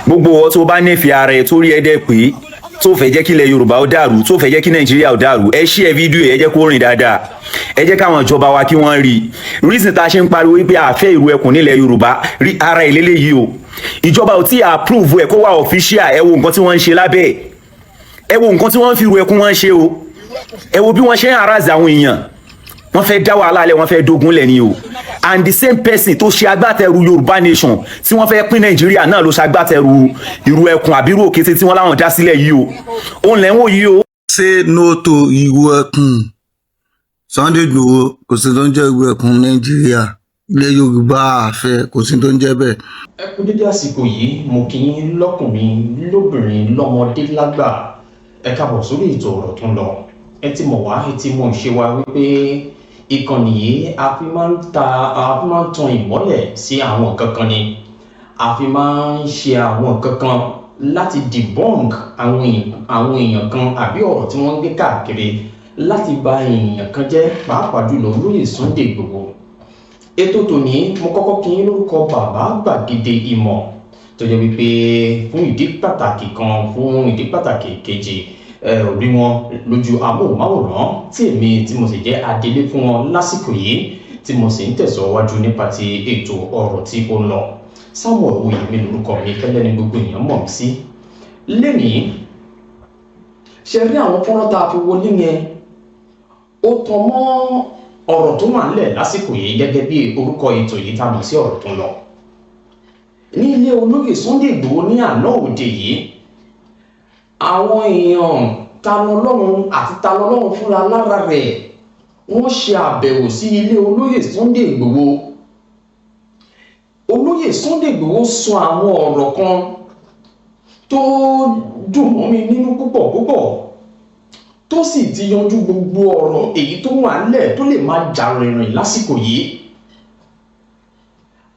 gbogbo ọ tó bá nífẹ̀ẹ́ ara ẹ tó rí ẹ dẹ́ pé tó fẹ́ jẹ́ kí ilẹ̀ Yorùbá ó dàrú tó fẹ́ jẹ́ kí Nàìjíríà ó dàrú ẹ share fídíò ẹ jẹ́ kó rìn dáadáa ẹ jẹ́ káwọn ìjọba wa kí wọ́n rí reason tá a ṣe ń pariwo wípé àfẹ́ ìrú ẹkùn nílẹ̀ Yorùbá rí ara ìlélẹ̀ yìí o ìjọba ò tí approve ẹ kó wà official ẹ wo nǹkan tí wọ́n ń ṣe lábẹ́ ẹ wo nǹkan tí wọ́n fi ìrú ẹkùn wọn ṣe o ẹ wo bí wọ́n ṣe ń harass àwọn èèyàn wọ́n fẹ́ dá wàhálà lẹ̀ wọ́n fẹ́ dógun lẹ̀ ni o and the same person tó ṣe agbátẹrù Yorùbá nation tí wọ́n fẹ́ pín Nàìjíríà náà ló ṣe agbátẹrù ìrú ẹkùn àbírú òkété tí wọ́n láwọn dá sílẹ̀ yìí o òun lẹ́ ń wò yìí o. Say no to ìrú ẹkùn. Sunday Igboho kò sí tó ń jẹ́ ìrú ẹkùn Nàìjíríà ilẹ̀ Yorùbá àfẹ́ kò sí tó ń jẹ́ bẹ́ẹ̀. Ẹ kú dédé àsìkò yìí mo kí yín lọ́kùnrin lóbìnrin lọ́mọdé lágbà ẹ káàbọ̀ sórí ètò ọ̀rọ̀ tó ń lọ ẹ ti mọ̀ wá ẹ ti mọ̀ ṣe wa wípé ìkànnì yìí a fi máa ń tan ìmọ́lẹ̀ sí àwọn kankan ni a fi máa ń ṣe àwọn kankan láti debunk àwọn èèyàn kan àbí ọ̀rọ̀ tí wọ́n ń gbé káàkiri láti bà èèyàn kan jẹ́ pàápàá jùlọ olóyè Sunday Igboho. Ètò tòní mo kọ́kọ́ kí yín lórúkọ bàbá gbàgede ìmọ̀ tó jẹ́ wípé fún ìdí pàtàkì kan fún ìdí pàtàkì kejì rí wọn lójú amóhùnmáwòrán tí èmi tí mo sì jẹ́ adelé fún wọn lásìkò yìí tí mo sì ń tẹ̀síwájú nípa ti ètò ọ̀rọ̀ tí ó ń lọ. Samuel Oyèmí lórúkọ mi fẹ́lẹ́ ní gbogbo èèyàn mọ̀ mí sí. Lénìí ṣe rí àwọn fọ́nrán tá a fi wọlé yẹn ó tan mọ́ ọ̀rọ̀ tó wà nílẹ̀ lásìkò yìí gẹ́gẹ́ bí orúkọ ètò yìí tá a mọ̀ sí ọ̀rọ̀ tó ń lọ. Ní ilé olóyè Sunday Igboho ní àná òde yìí àwọn èèyàn Talọlọ́run àti Talọlọ́run fúnra lára rẹ̀ wọ́n ṣe àbẹ̀wò sí ilé olóyè Sunday Igboho. Olóyè Sunday Igboho sọ àwọn ọ̀rọ̀ kan tó dùn mọ́ mi nínú púpọ̀ tó sì ti yanjú gbogbo ọ̀rọ̀ èyí tó wà nílẹ̀ tó lè máa jà rìnrìn lásìkò yìí.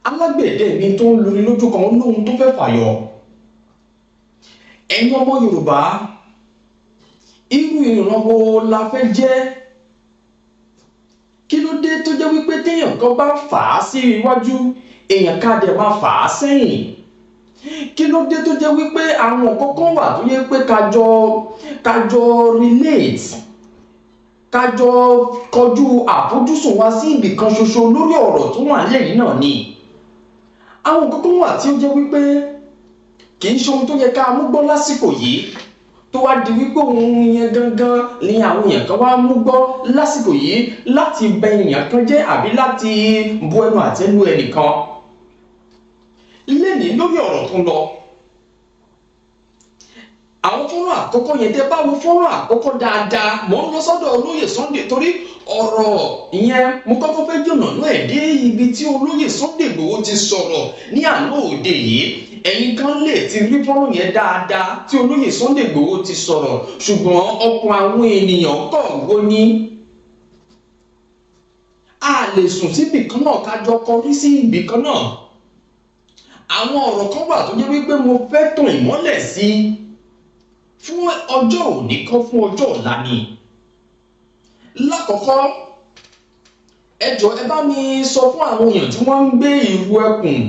Alágbẹ̀dẹ mi tó ń lórí lójú kan lóhun tó fẹ́ fàyọ. Ẹ̀yin ọmọ Yorùbá irú ìran wo la fẹ́ jẹ́? Kí ló dé tó jẹ́ wípé téèyàn kan bá fà á sí iwájú èèyàn ká dẹ̀ máa fà á sẹ́yìn? Kí ló dé tó jẹ́ wípé àwọn kọ̀ọ̀kan wà tó yẹ pé kájọ relate kájọ kọjú àfojúsùn wa sí ibì kan ṣoṣo lórí ọ̀rọ̀ tó wà lẹ́yìn náà ni? Àwọn kọ̀ọ̀kan wà tí ó jẹ́ wípé kì í ṣe ohun tó yẹ ká mú gbọ́ lásìkò yìí tó wá di wípé ohun yẹn gangan ni àwọn èèyàn kan wá mú gbọ́ lásìkò yìí láti bẹ èèyàn kan jẹ́ àbí láti bu ẹnu àtẹ́ lu ẹnìkan. Lénìí lórí ọ̀rọ̀ tó ń lọ àwọn fọ́nrán àkọ́kọ́ yẹn tẹ́ bá wo fọ́nrán àkọ́kọ́ dáadáa mò ń lọ sọ́dọ̀ olóyè Sunday torí ọ̀rọ̀ ìyẹn mo kọ́kọ́ fẹ́ jọ̀nà náà ẹ̀ dé ibi tí olóyè Sunday Igboho ti sọ̀rọ̀ ní àná òde yìí ẹ̀yin kan lè ti rí fọ́nrán yẹn dáadáa tí olóyè Sunday Igboho ti sọ̀rọ̀ ṣùgbọ́n ọkàn àwọn ènìyàn kọ̀ wó ní a lè sùn síbì kan náà kájọ kọrí sí ibì kan náà. Àwọn ọ̀rọ̀ kan wà tó jẹ́ wípé mo fẹ́ tàn ìmọ́lẹ̀ sí fún ọjọ́ òní kan fún ọjọ́ ọ̀la ni. Lákọ̀ọ́kọ́ ẹ jọ̀ọ́ ẹ bá mi sọ fún àwọn èèyàn tí wọ́n ń gbé ìrú ẹkùn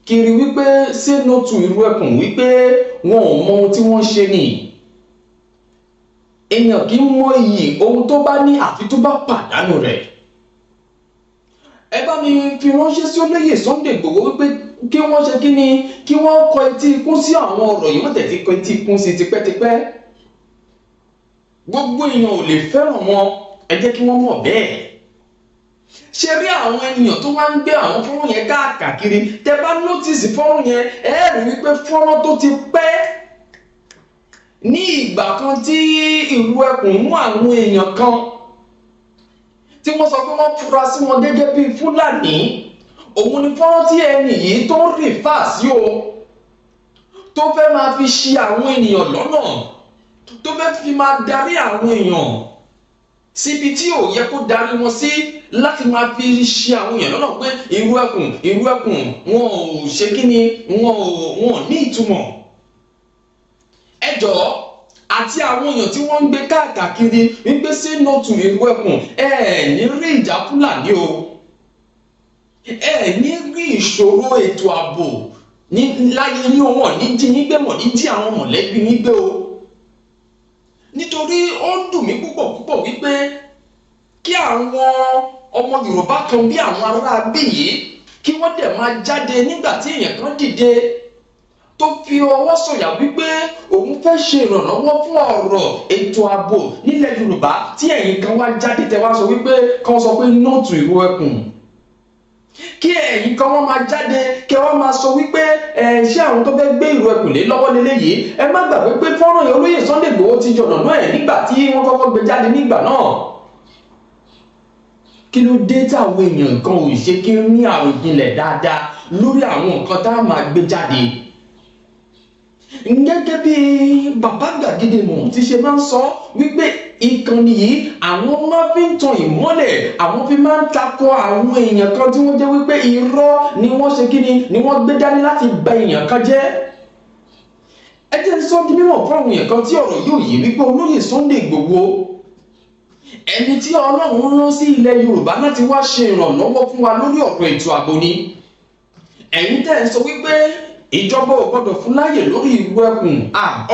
kiri wípé say no to ìrú ẹkùn wípé wọn ò mọ ohun tí wọ́n ṣe ni. Èèyàn kì í mọ iyì ohun tó bá ní àfi tó bá pàdánù rẹ̀. Ẹ bá mi fi ránṣẹ́ sí olóyè Sunday Igboho wípé kí wọ́n ṣe kí ni kí wọ́n kọ etí ikún sí àwọn ọ̀rọ̀ yìí wọ́n tẹ̀ ti kọ etí ikún sí tipẹ́tipẹ́. Gbogbo èèyàn ò lè fẹ́ràn wọn ẹ jẹ́ kí wọ́n mọ̀ bẹ́ẹ̀. Ṣé rí àwọn ènìyàn tó wá ń gbé àwọn fọ́nrán yẹn káàkiri tẹ́ bá nọ́tìsì fọ́nrán yẹn ẹ rí wípé fọ́nrán tó ti pẹ́ ní ìgbà kan tí ìrú ẹkùn mú àwọn èèyàn kan tí wọ́n sọ pé wọ́n fura sí wọn gẹ́gẹ́ bíi Fúlàní. Òun ni fọ́nrán tí ẹni yìí tó ń rìfà sí o tó fẹ́ máa fi ṣì àwọn ènìyàn lọ́nà tó fẹ́ fi máa darí àwọn èèyàn síbi tí ò yẹ kó darí wọn sí láti máa fi ṣì àwọn èèyàn lọ́nà pé ìrú ẹkùn wọn ò ṣe kí ni wọn ò ní ìtumọ̀. Ẹ jọ̀ọ́ àti àwọn èèyàn tí wọ́n ń gbé káàkiri wípé say no to ìrú ẹkùn ní rí ìjà Fúlàní o. Ní rí ìṣòro ètò ààbò láyé yín wọn ní jí yín gbé, mọ̀ ní jí àwọn mọ̀lẹ́bí yín gbé o. Nítorí ó ń dùn mí púpọ̀ púpọ̀ wípé kí àwọn ọmọ Yorùbá kan bí àwọn ará bí yìí kí wọ́n dẹ̀ máa jáde nígbà tí èèyàn kan dìde tó fi ọwọ́ sọ̀yà wípé òun fẹ́ ṣe ìrànlọ́wọ́ fún ọ̀rọ̀ ètò ààbò nílẹ̀ Yorùbá, tí ẹ̀yin kan wá jáde tẹ́ wá sọ wípé kan sọ pé no to ìró ẹkùn. Kí ẹ̀yin kan wọ́n máa jáde kí wọ́n máa sọ wípé ṣé àwọn tó fẹ́ gbé ìró ẹkùn lé lọ́wọ́ lélẹ́yìí. Ẹ má gbàgbé pé fọ́nrán yẹn olóyè Sunday Igboho ti jọ̀nà náà ẹ̀ nígbà tí wọ́n kọ́kọ́ gbé jáde nígbà náà. Kí ló dé táwọn èèyàn kan ò ṣe kí ní àròjinlẹ̀ dáadáa lórí àwọn nǹkan tá a máa gbé jáde? Gẹ́gẹ́ bí bàbá Gbàgede Ìmọ̀ràn ti ṣe máa ń sọ wípé ìkànnì yìí àwọn máa fi ń tan ìmọ́lẹ̀, àwọn fi máa ń takò àwọn èèyàn kan tí wọ́n jẹ́ wípé irọ́ ni wọ́n ṣe kíni ni wọ́n gbé dání láti bà èèyàn kan jẹ́. Ẹ jẹ́ sọ di mímọ̀ fún àwọn èèyàn kan tí ọ̀rọ̀ yóò yé wípé olóyè Sunday Igboho ẹni tí Ọlọ́run rán sí ilẹ̀ Yorùbá láti wá ṣe ìrànlọ́wọ́ fún wa lórí ọ̀rọ̀ ètò ààbò ni. Ẹ̀yin tẹ́ ń sọ wípé ìjọba ò gbọdọ̀ fún láyè lórí ìró ẹkùn,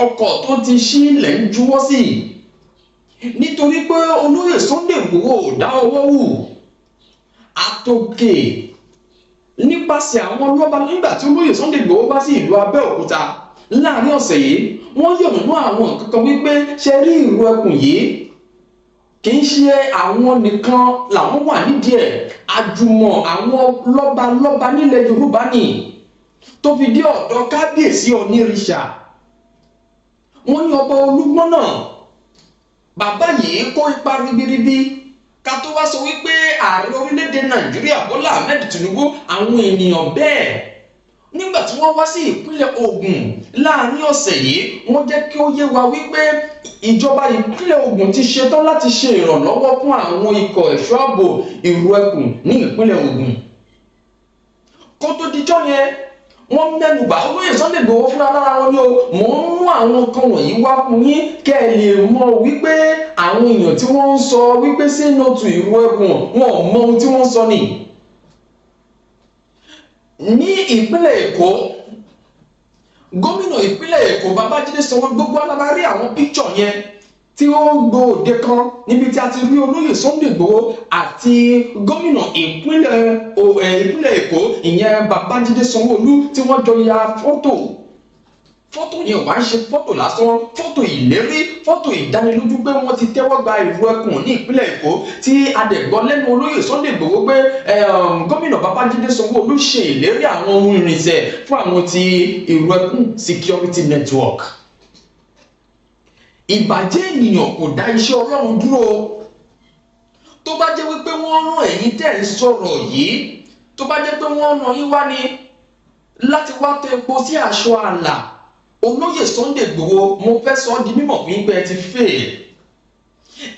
ọkọ̀ tó ti ṣí ilẹ̀ ń juwọ́ sí i. Nítorí pé olóyè Sunday Igboho ò dá ọwọ́ wù àtòkè nípasẹ̀ àwọn lọ́ba. Nígbà tí olóyè Sunday Igboho bá sí ìlú Abẹ́òkúta láàrin ọ̀sẹ̀ yìí, wọ́n yọ̀nà àwọn nǹkan kan wípé ṣe rí ìró ẹkùn yìí kì í ṣe àwọn nìkan làwọn wà nídìí ẹ̀, àjùmọ̀ àwọn lọ́ba nílẹ̀ Yorùbá ni, tó fi dé ọ̀dọ̀ kábíyèsí onírìṣà. Wọ́n ní ọba Olúgbọ́n náà, bàbá yìí kó ipa ribiribi ká tó wá sọ wípé ààrẹ orílẹ̀-èdè Nàìjíríà Bọ́lá Ahmed Tinubu. Àwọn ènìyàn bẹ́ẹ̀ nígbà tí wọ́n wá sí ìpínlẹ̀ Ògùn láàrin ọ̀sẹ̀ yìí, wọ́n jẹ́ kí ó yé wa wípé ìjọba ìpínlẹ̀ Ògùn ti ṣetán láti ṣe ìrànlọ́wọ́ fún àwọn ikọ̀ ẹ̀ṣọ́ ààbò ìró ẹkùn ní ìpínlẹ̀ Ògùn. Kó tó dijọ́ yẹn wọ́n mẹ́nubà olóyè Sunday Igboho fúnra lára wọn ni o, mò ń mú àwọn kan wọ̀nyí wá fún yín kẹ́ ẹ lè mọ̀ wípé àwọn èèyàn tí wọ́n ń sọ wípé say no to ìró ẹkùn wọn ò mọ ohun tí wọ́n ń sọ ni. Ní ìpínlẹ̀ Èkó, gómìnà ìpínlẹ̀ Èkó Babájídé Sanwó-Olú, gbogbo alábàárí àwọn píkṣọ̀ yẹn tí ó gbòde kan níbi tí a ti rí olóyè Sunday Igboho àti gómìnà ìpínlẹ̀ Èkó ìyẹn Babájídé Sanwó-Olú tí wọ́n jọ ya fọ́tò yẹn ò wá ń ṣe fọ́tò lásán, fọ́tò ìlérí, fọ́tò ìdánilójú pé wọ́n ti tẹ́wọ́ gba ìró ẹkùn ní ìpínlẹ̀ Èkó, tí adẹ̀gbọ́ lẹ́nu olóyè Sunday Igboho pé gómìnà Babájídé Sanwó-Olú ṣe ìlérí àwọn ohun ìrìnsẹ̀ fún àwọn ti ìró ẹkùn security network. Ìbàjẹ́ ènìyàn kò dá iṣẹ́ Ọlọ́run dúró. Tó bá jẹ́ wípé wọ́n rán ẹ̀yin tẹ́ ń sọ̀rọ̀ yìí, tó bá jẹ́ pé wọ́n rán yín wá ní láti wá tẹ epo sí aṣọ àlà olóyè Sunday Igboho, mo fẹ́ sọ ọ́ di mímọ̀ fún yín pé ẹ ti fail.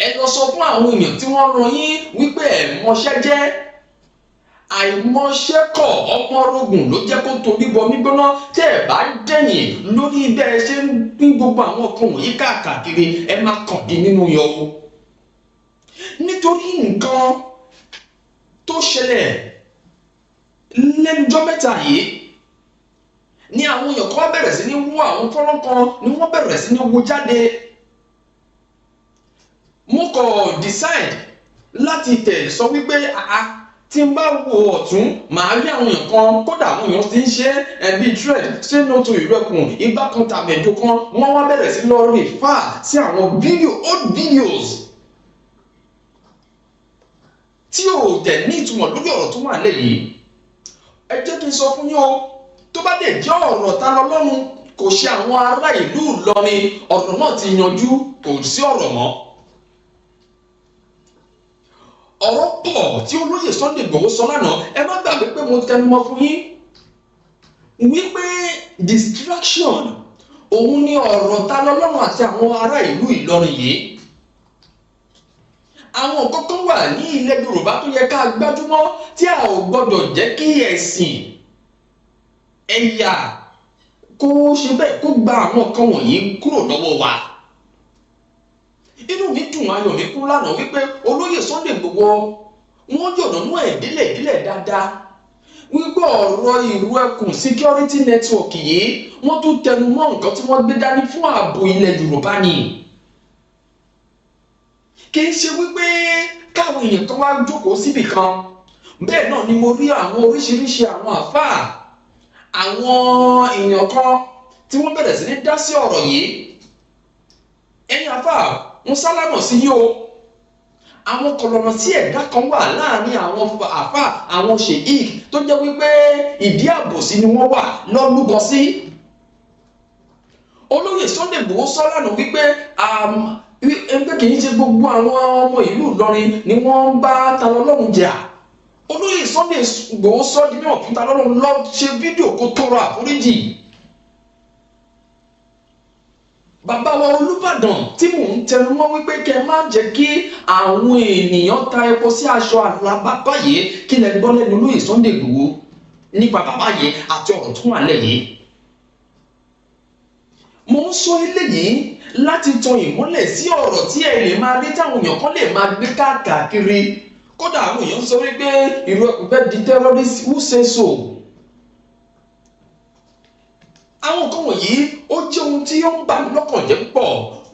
Ẹ lọ sọ fún àwọn èèyàn tí wọ́n rán yín wípé ẹ mọṣẹ́ jẹ́, àìmọṣẹ́kọ̀ ọmọ orogun ló jẹ́ kó torí bọ mígbóná. Tẹ́ ẹ bá dẹ̀yìn lórí bẹ́ẹ̀ ṣe ń pín gbogbo àwọn ọkàn wọ̀nyí káàkiri, ẹ máa kàn dín nínú yọ̀wò. Nítorí nǹkan tó ṣẹlẹ̀ lẹ́nujọ́ mẹ́ta yìí ni àwọn èèyàn kan bẹ̀rẹ̀ sí ní wú àwọn fọ́nrán kan ni wọ́n bẹ̀rẹ̀ sí ní wo jáde. Mo kàn decide láti tẹ̀ sọ wípé tí n bá wo ọ̀tún màá rí àwọn èèyàn kan, kódà àwọn èèyàn ti ń ṣe ẹbí thread say no to ìró ẹkùn igbá kan tàbẹ̀dó kan, wọ́n wá bẹ̀rẹ̀ sí lọ refer sí àwọn old videos tí ò dẹ̀ ní ìtumọ̀ lórí ọ̀rọ̀ tó wà lẹ́yìn. Ẹ jẹ́ kí n sọ fún yín o, tó bá dẹ̀ jẹ́ ọ̀rọ̀ ta lọ́lọ́run kò ṣe àwọn ará ìlú Ìlọrin, ọ̀rọ̀ náà ti yanjú, kò sí ọ̀rọ̀ mọ́. Ọ̀rọ̀ pọ̀ tí olóyè Sunday Igboho sọ lánàá, ẹ má gbàgbé pé mo tẹnumọ́ fún yín wípé distraction òun ni ọ̀rọ̀ ta lọ́lọ́run àti àwọn ará ìlú Ìlọrin yìí. Àwọn kọ́kọ́ wà ní ilẹ̀ Yorùbá tó yẹ ká gbájúmọ́ tí a ò gbọ́dọ̀ jẹ́ kí ẹ̀sìn ẹ̀yà kó ṣe bẹ́ẹ̀ kó gba àwọn kan wọ̀nyí kúrò lọ́wọ́ wa. Inú mi dùn, ayọ̀ mi kún lánàá wípé olóyè Sunday Igboho wọ́n yọ̀nà nú ẹ̀ délẹ̀ dáadáa wípé ọ̀rọ̀ ìlú ẹkùn security network yìí wọ́n tún tẹnu mọ́ nǹkan tí wọ́n gbé dání fún ààbò ilẹ̀ Yorùbá ni kì í ṣe wípé káwọn èèyàn kan wá jókòó síbì kan bẹ́ẹ̀ náà ni mo rí àwọn oríṣiríṣi àwọn àfáà àwọn èèyàn kan tí wọ́n bẹ̀rẹ̀ sí ní dá sí ọ̀rọ̀ yìí ẹ̀yin àfáà ń sálámọ̀ sí yìí o àwọn kọlọ̀rọ̀ sí ẹ̀dá kan wà láàrin àwọn àfáà àwọn sheik tó jẹ́ wípé ìdí àbòsí ni wọ́n wà lọ́lúgọ sí olóyè Sunday Igboho sọ lánàá wípé ẹgbẹ́ kì í ṣe gbogbo àwọn ọmọ ìlú Ìlọrin ni wọ́n ń bá Talọ́lọ́run jà olóyè Sunday Igboho sọ di náà fún Talọ́lọ́run lọ ṣe fídíò kó tọrọ àforíjì bàbá wa Olúbàdàn tí mò ń tẹnu mọ́ wípé kẹ́ má jẹ́ kí àwọn ènìyàn ta epo sí aṣọ àlà bàbá yìí kí lẹ gbọ́ lẹ́nu olóyè Sunday Igboho nípa bàbá yìí àti ọ̀rọ̀ tó wà lẹ́yìn mo ń sọ eléyìí láti tan ìmọ́lẹ̀ sí ọ̀rọ̀ tí ẹ lè máa rí táwọn èèyàn kan lè máa gbé káàkiri kódà àwọn èèyàn sọ wípé ìlú ẹkùn fẹ́ di terrorist who say so àwọn nǹkan wọ̀nyí ó jẹ́ ohun tí ó ń bà mí lọ́kàn jẹ́ púpọ̀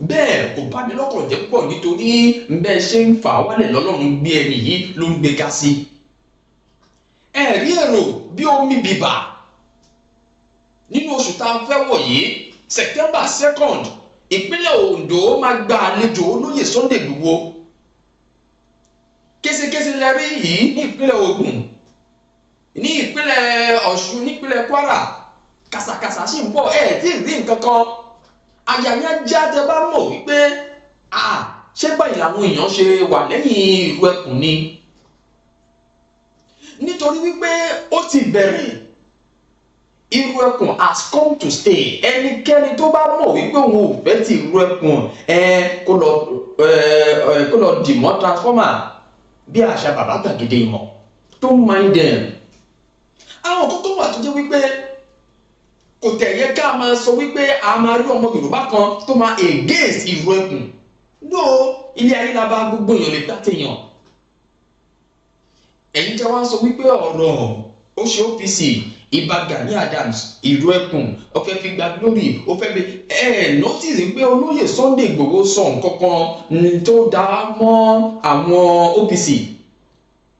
bẹ́ẹ̀ kò bà mí lọ́kàn jẹ́ púpọ̀ nítorí bẹ́ẹ̀ ṣe ń fà wálẹ̀ lọ́lọ́run gbé ẹni yìí ló ń gbé ga sí ẹ̀rí èrò bí omi bìbà nínú oṣù tá a fẹ́ wọ̀ yìí September 2nd ìpínlẹ̀ Ondo máa gba àlejò olóyè Sunday Igboho késekése lẹ́rí yìí ní ìpínlẹ̀ Ògùn ní ìpínlẹ̀ Ọ̀ṣun nípínlẹ̀ Kwara kàsàkàsà sì ń bọ̀ tí ì rí nǹkan kan àyàyà já tẹ bá mọ̀ wípé ṣé báyìí làwọn èèyàn ṣe wà lẹ́yìn ìlú ẹkùn ni nítorí wípé ó ti bẹ̀rẹ̀ ìlú ẹkùn has come to stay ẹnikẹ́ni tó bá mọ̀ wípé òun ò fẹ́ ti ìlú ẹkùn kó lọ dìmọ́ transformer bí àṣà bàbá gbàgede ìmọ̀ tó ń mind them àwọn kan tó wà tó jẹ́ wípé kò tẹ̀yẹ ká máa sọ wípé a máa rí ọmọ Yorùbá kan tó máa against ìlú ẹkùn ló ilé ayé la bá gbogbo èèyàn lè gbàtẹ̀yàn ẹ̀yin tẹ́ wá ń sọ wípé ọ̀rọ̀ ó ṣe OPC Ìbà Gani Adams ìlú ẹkùn ó fẹ́ fi gba glory ó fẹ́ fi notice pé olóyè Sunday Igboho sọ nǹkan kan tó dá mọ́ àwọn OPC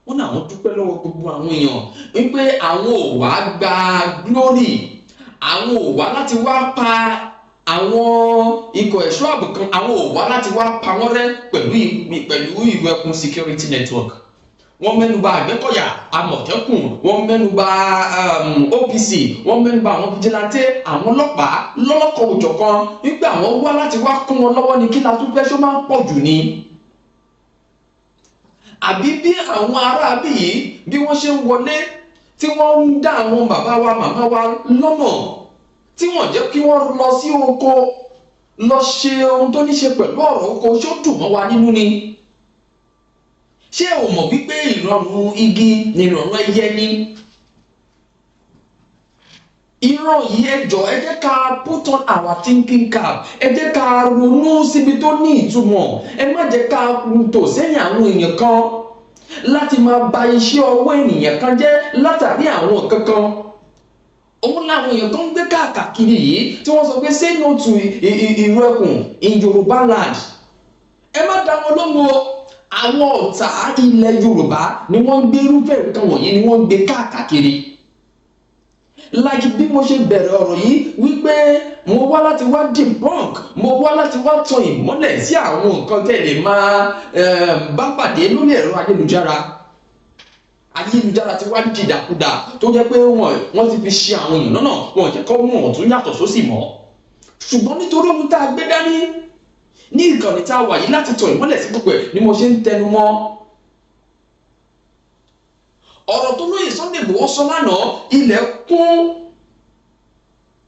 wọn náà wọn dúpẹ́ lọ́wọ́ gbogbo àwọn èèyàn wípé àwọn ò wá gba glory àwọn ò wá láti wá pa àwọn ikọ̀ ẹ̀ṣọ́ ààbò kan àwọn ò wá láti wá pa wọ́n rẹ́ pẹ̀lú ìlú ẹkùn security network wọ́n mẹ́nuba Àgbẹ̀kọ̀yà Àmọ̀tẹ́kùn wọ́n mẹ́nuba OPC wọ́n mẹ́nuba àwọn fìjìláńtẹ́ àwọn ọlọ́pàá lọ́lọ́kọ̀ òjọ̀kan wípé àwọn wá láti wá kún wọn lọ́wọ́ ní kí la tún fẹ́ ṣó máa ń pọ̀ jù ni àbí bí àwọn aráabí yìí bí wọ́n ṣe ń wọlé tí wọ́n ń dá àwọn bàbá wa màmá wa lọ́nà tí wọ́n jẹ́ kí wọ́n lọ sí oko lọ ṣe ohun tó ní ṣe pẹ̀lú ọ̀rọ̀ oko ṣó dùn mọ́ wa nínú ni ṣé o mọ̀ wípé ìrọ̀rùn igi ni ìrọ̀rùn ẹyẹ ni ìran yìí ẹ jẹ́ ká put on our thinking cap ẹ jẹ́ ká ronú síbi tó ní ìtumọ̀ ẹ má jẹ́ ká tò sẹ́yìn àwọn èèyàn kan láti máa ba iṣẹ́ ọwọ́ ènìyàn kan jẹ́ látàrí àwọn kankan òun làwọn èèyàn tó ń gbé káàkiri yìí tí wọ́n sọ pé say no to ìlú ẹkùn in Yorùbá land ẹ má dá wọn lóhùn o àwọn ọ̀tá ilẹ̀ Yorùbá ni wọ́n ń gbé irúfẹ́ nǹkan wọ̀nyí ni wọ́n ń gbé káàkiri like bí mo ṣe bẹ̀rẹ̀ ọ̀rọ̀ yìí wípé mo wá láti wá debunk mo wá láti wá tan ìmọ́lẹ̀ sí àwọn nǹkan tẹ́ lè máa bá pàdé lórí ẹ̀rọ ayélujára ti wá dìdàkudà tó jẹ́ pé wọ́n ti fi ṣe àwọn èèyàn lọ́nà wọn jẹ́ kọ́ mọ̀ ọ̀tún yàtọ̀ sósì mọ́ ṣùgbọ́n nítorí ohun tá a gbé dání ní ìkànnì tá a wà yìí láti tan ìmọ́lẹ̀ sí gbogbo ẹ̀ ni mo ṣe ń tẹnu mọ́ ọ̀rọ̀ tó lóye Sunday Igboho sọ lánàá ilẹ̀ kún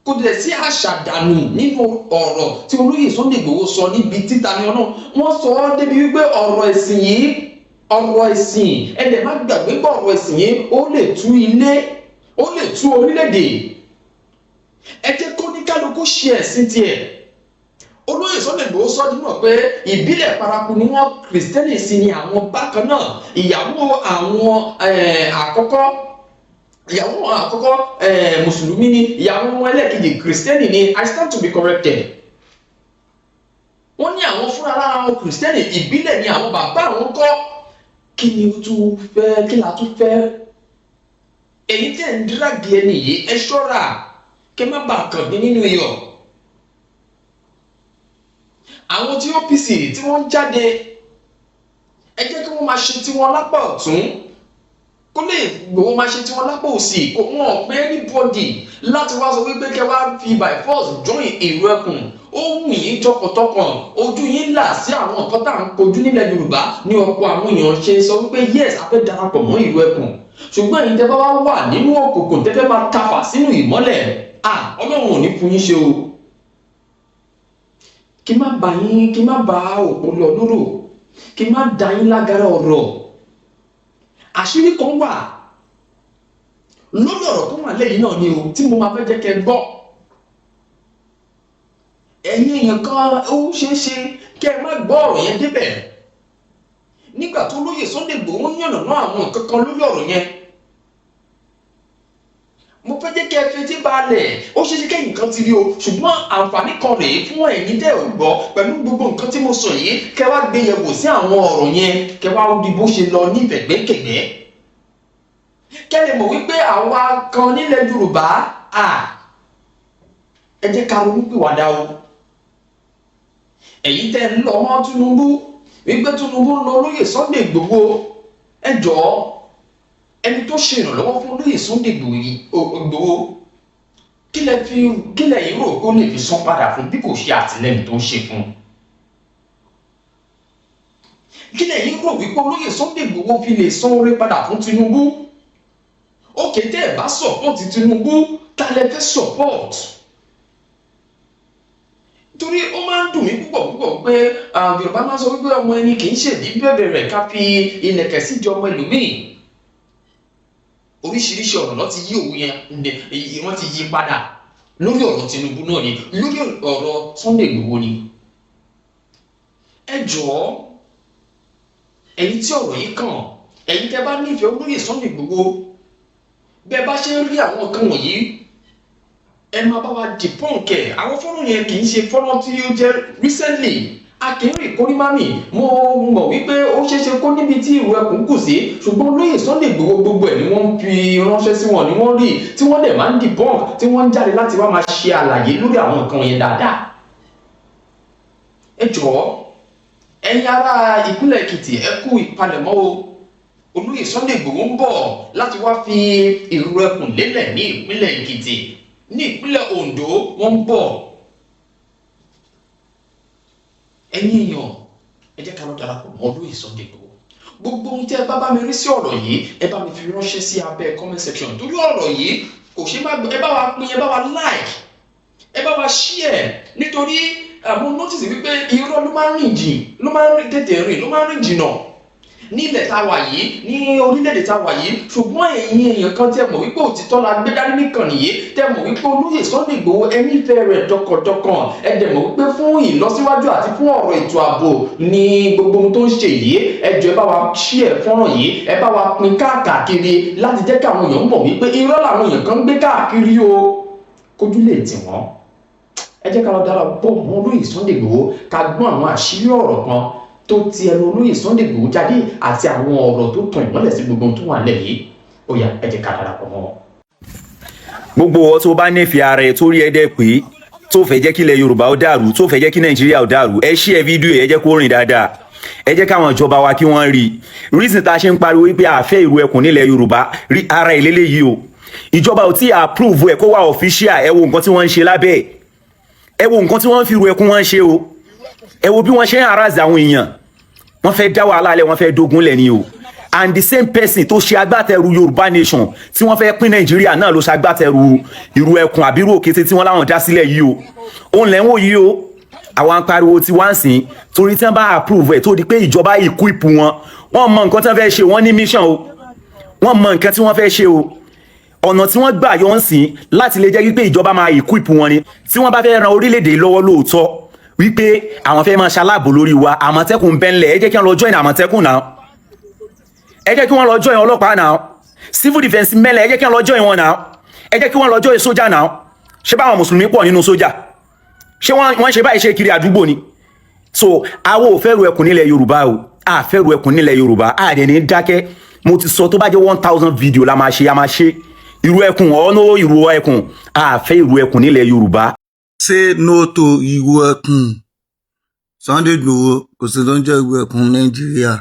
kò dẹ̀ sí àṣàdànù nínú ọ̀rọ̀ tí olóyè Sunday Igboho sọ níbi títa ní ọ̀nà wọ́n sọ ọ́ débi wípé ọ̀rọ̀ ẹ̀sìn yìí ọ̀rọ̀ ẹ̀sìn ẹ̀dẹ̀ má gbàgbé pé ọ̀rọ̀ ẹ̀sìn yìí ó lè tú ilé ó lè tú orílẹ̀-èdè ẹ jẹ́ kó ní kálukú ṣe ẹ̀sìn tiẹ̀ olóyè Sunday Igboho sọ dínà pé ìbílẹ̀ paraku ni wọ́n kìrìsìtẹ́nì sí ni àwọn bákan náà ìyàwó àwọn àkọ́kọ́ ìyàwó wọn àkọ́kọ́ mùsùlùmí ni, ìyàwó wọn ẹlẹ́ẹ̀kejì kìrìsìtẹ́nì ni. I stand to be corrected. wọ́n ní àwọn fúnra lára wọn kìrìsìtẹ́nì ìbílẹ̀ ni àwọn bàbá àwọn kọ́. kí ni o tún fẹ́, kí la tún fẹ́? èyí tẹ̀ ń díràgì ẹni yìí ẹ ṣọ́ra kẹ́ má bàa kàn mí nínú iyọ̀. àwọn tí OPC tí wọ́n ń jáde ẹ jẹ́ kí wọ́n máa ṣe tiwọn lápá ọ̀tún kó lè gbowó máa ṣe tiwọn lápá òsì kó wọn pé anybody láti wá sọ wípé kẹ́ wá fi by force join ìlú ẹkùn. ó wù yín tọkàntọkàn, ojú yín là sí àwọn nǹkan tá à ń kojú nílẹ̀ Yorùbá ní ọ̀pọ̀ àwọn èèyàn ṣe sọ wípé yes a fẹ́ darapọ̀ mọ́ ìlú ẹkùn. ṣùgbọ́n èyí tẹ́ bá wá wà nínú òkùnkùn tẹ́ fẹ́ máa tafà sínú ìmọ́lẹ̀ Ọlọ́run ò ní fún yín ṣe o. kí má bá òpó lọ lóró, kí má da yín lágara ọ̀rọ̀. àṣírí kan wà lórí ọ̀rọ̀ tó wà lẹ́yìn náà ni o tí mo máa fẹ́ jẹ́ kẹ́ gbọ́. ẹ̀yin èèyàn kan ó ṣeé ṣe kẹ́ ẹ má gbọ́ ọ̀rọ̀ yẹn débẹ̀. nígbà tó lóyè Sunday Igboho ń yànnàná àwọn nǹkan kan lórí ọ̀rọ̀ yẹn, mo fẹ́ jẹ́ kẹ́ ẹ fetí balẹ̀. ó ṣeé ṣe kẹ́yìn kan ti rí o, ṣùgbọ́n àǹfààní kan rèé fún ẹ̀yin tẹ́ ò gbọ́. pẹ̀lú gbogbo nǹkan tí mo sọ yìí, kẹ́ wá gbé yẹ̀wò sí àwọn ọ̀rọ̀ yẹn, kẹ́ wá di bó ṣe lọ ní ìfẹ̀gbẹ́kẹ̀gbẹ́. kẹ́ lè mọ̀ wípé àwa kan nílẹ̀ Yorùbá ẹ jẹ́ ká ronú pìwàdà o. ẹ̀yin tẹ́ ń lọ mọ́ Tinubu wípé Tinubu ń lọ lóyè Sunday Igboho, ẹ jọ̀ọ́ ẹni tó ṣe ìrànlọ́wọ́ fún lóyè Sunday Igboho kí lẹ yìí rò kó lè fi san padà fún bí kò ṣe àtìlẹ́yìn tó ń ṣe fún? kí lẹ yìí rò wípé lóyè Sunday Igboho fi lè san oore padà fún Tinubu? ó kété ẹ̀ bá support Tinubu, ta lẹ fẹ́ support? torí ó máa ń dùn mí púpọ̀ pé Yorùbá máa ń sọ wípé ọmọ ẹni kì í ṣèdí bẹ̀bẹ̀ rẹ̀ ká fi ilẹ̀kẹ̀ sí jọ ọmọ ẹlòmíì. oríṣiríṣi ọ̀rọ̀ ló ti yí òun yẹn, wọ́n ti yí padà lórí ọ̀rọ̀ Tinubu náà ni, lórí ọ̀rọ̀ Sunday Igboho ni. ẹ jọ̀ọ́ ẹ̀yin tí ọ̀rọ̀ yìí kàn, ẹ̀yin tẹ́ bá nífẹ̀ẹ́ olóyè Sunday Igboho, bẹ́ẹ̀ bá ṣe ń rí àwọn nǹkan wọ̀nyí ẹ máa bá wa debunk ẹ̀. àwọn fọ́nrán yẹn kì í ṣe fọ́nrán tí ó jẹ́ recently. akínrí ìkórìmánì mo mọ̀ wípé ó ṣeéṣe kó níbi tí ìlú ẹkùn kù sí, ṣùgbọ́n lóyè Sunday Igboho gbogbo ẹ̀ ni wọ́n ń fi ránṣẹ́ sí wọn, ni wọ́n rí tí wọ́n dẹ̀ máa ń debunk, tí wọ́n ń jáde láti wá máa ṣe àlàyé lórí àwọn nǹkan yẹn dáadáa. ẹ jọ̀ọ́ ẹ̀yin ará ìpínlẹ̀ Èkìtì ẹ kú ìpalẹ̀mọ́ o. olóyè Sunday Igboho ń bọ̀ láti wá fi ìlú ẹkùn lélẹ̀ ní ìpínlẹ̀ Èkìtì, ní ìpínlẹ̀ Ondo wọ́n ń bọ̀. ẹ̀yin èèyàn ẹ jẹ́ ká lọ darapọ̀ mọ́ olóyè Sunday Igboho. gbogbo ohun tí ẹ bá mi rí sí ọ̀rọ̀ yìí ẹ bá mi fi ránṣẹ́ sí abẹ́ comment section, torí ọ̀rọ̀ yìí kò ṣe má gbé. ẹ bá wa pín, ẹ bá wa like, ẹ bá wa share, nítorí mo notice wípé irọ́ ló máa ń rìn jìn, ló máa ń tètè rìn, ló máa ń rìn jìnnà ní ilẹ̀ tá a wà yìí, ní orílẹ̀-èdè tá a wà yìí. ṣùgbọ́n ẹ̀yin èèyàn kan tẹ́ mọ̀ wípé òtítọ́ la gbé dání nìkan nìyí, tẹ́ mọ̀ wípé olóyè Sunday Igboho ẹ nífẹ̀ẹ́ rẹ̀ dọkàndọkàn, ẹ dẹ̀ mọ̀ wípé fún ìlọsíwájú àti fún ọ̀rọ̀ ètò ààbò ní gbogbo ohun tó ń ṣe yìí. ẹ jọ̀ọ́ ẹ bá wa share fọ́nrán yìí, ẹ bá wa pín káàkiri láti jẹ́ kí àwọn èèyàn mọ̀ wípé irọ́ làwọn èèyàn kan ń gbé káàkiri o, kójú lè tì wọ́n. ẹ jẹ́ ká lọ darapọ̀ mọ́ olóyè Sunday Igboho ká gbọ́n àwọn àṣírí ọ̀rọ̀ kan tó ti ẹnu olóyè Sunday Igboho jáde àti àwọn ọ̀rọ̀ tó tan ìmọ́lẹ̀ sí gbogbo tó wà lẹ́yìn. ó yá ẹ jẹ́ ká darapọ̀ mọ́. gbogbo ọ tó bá nífẹ̀ẹ́ ara ẹ tó rí ẹ dẹ́ pé tó fẹ́ jẹ́ kí ilẹ̀ Yorùbá ó dàrú, tó fẹ́ jẹ́ kí Nàìjíríà ó dàrú, ẹ share fídíò ẹ jẹ́ kó rìn dáadáa. ẹ jẹ́ káwọn ìjọba wa kí wọ́n rí. reason tá a ṣe ń pariwo wípé àfẹ́ ìlú ẹkùn nílẹ̀ Yorùbá rí ara ìlélẹ́ yìí o. ìjọba ò tí ì approve ẹ kó wà official. ẹ wo nǹkan tí wọ́n ń ṣe lábẹ́ ẹ̀, ẹ wo nǹkan tí wọ́n fi ìlú ẹkùn wọn ṣe o. ẹ wo bí wọ́n ṣe ń harass àwọn èèyàn, wọ́n fẹ́ dá wàhálà lẹ̀, wọ́n fẹ́ dógun lẹ̀ ni o. and the same person tó ṣe agbátẹrù Yorùbá nation tí wọ́n fẹ́ pín Nàìjíríà náà ló ṣe agbátẹrù ìrù ẹkùn àbírú òkété tí wọ́n láwọn dá sílẹ̀ yìí o. òun lẹ́ ń wò yìí o. àwọn apariwo tí wọ́n ń sìn torí tí wọ́n bá approve ẹ̀ tó di pé ìjọba equip wọn, wọ́n mọ nǹkan tí wọ́n fẹ́ ṣe, wọ́n ní mission o, wọ́n mọ nǹkan tí wọ́n fẹ́ ṣe o. ọ̀nà tí wọ́n gbà yọ ń sìn láti lè jẹ́ wípé ìjọba máa equip wọn ni tí wọ́n bá fẹ́ ran orílẹ̀-èdè lọ́wọ́ lóòótọ́ wípé àwọn fẹ́ máa ṣaláàbò lórí wa. Àmọ̀tẹ́kùn bẹ́ńlẹ̀, ẹ jẹ́ kí wọ́n lọ join Àmọ̀tẹ́kùn náà, ẹ jẹ́ kí wọ́n lọ join ọlọ́pàá náà, civil defence mẹ́lẹ̀ ẹ jẹ́ kí wọ́n lọ́jọ́ ìwọ̀n náà ẹ jẹ́ kí wọ́n lọ́jọ́ sójà náà ṣé báwọn mùsùlùmí pọ̀ nínú sójà ṣé wọ́n ṣe báyìí ṣe kiri àdúgbò ni so àwa ò fẹ́ ru ẹkùn nílẹ̀ Yorùbá o a fẹ́ ru ẹkùn nílẹ̀ Yorùbá a dẹ̀ ní dákẹ́ mo ti sọ tó bá jẹ́ 1000 video la máa ṣe irú ẹkùn ọ̀nà irú ẹkùn a fẹ́ irú ẹkùn nílẹ̀ Yorùbá. Say no to irú ẹkùn. Sunday Igboho kò sí tó ń jẹ́ irú ẹkùn Nàìjíríà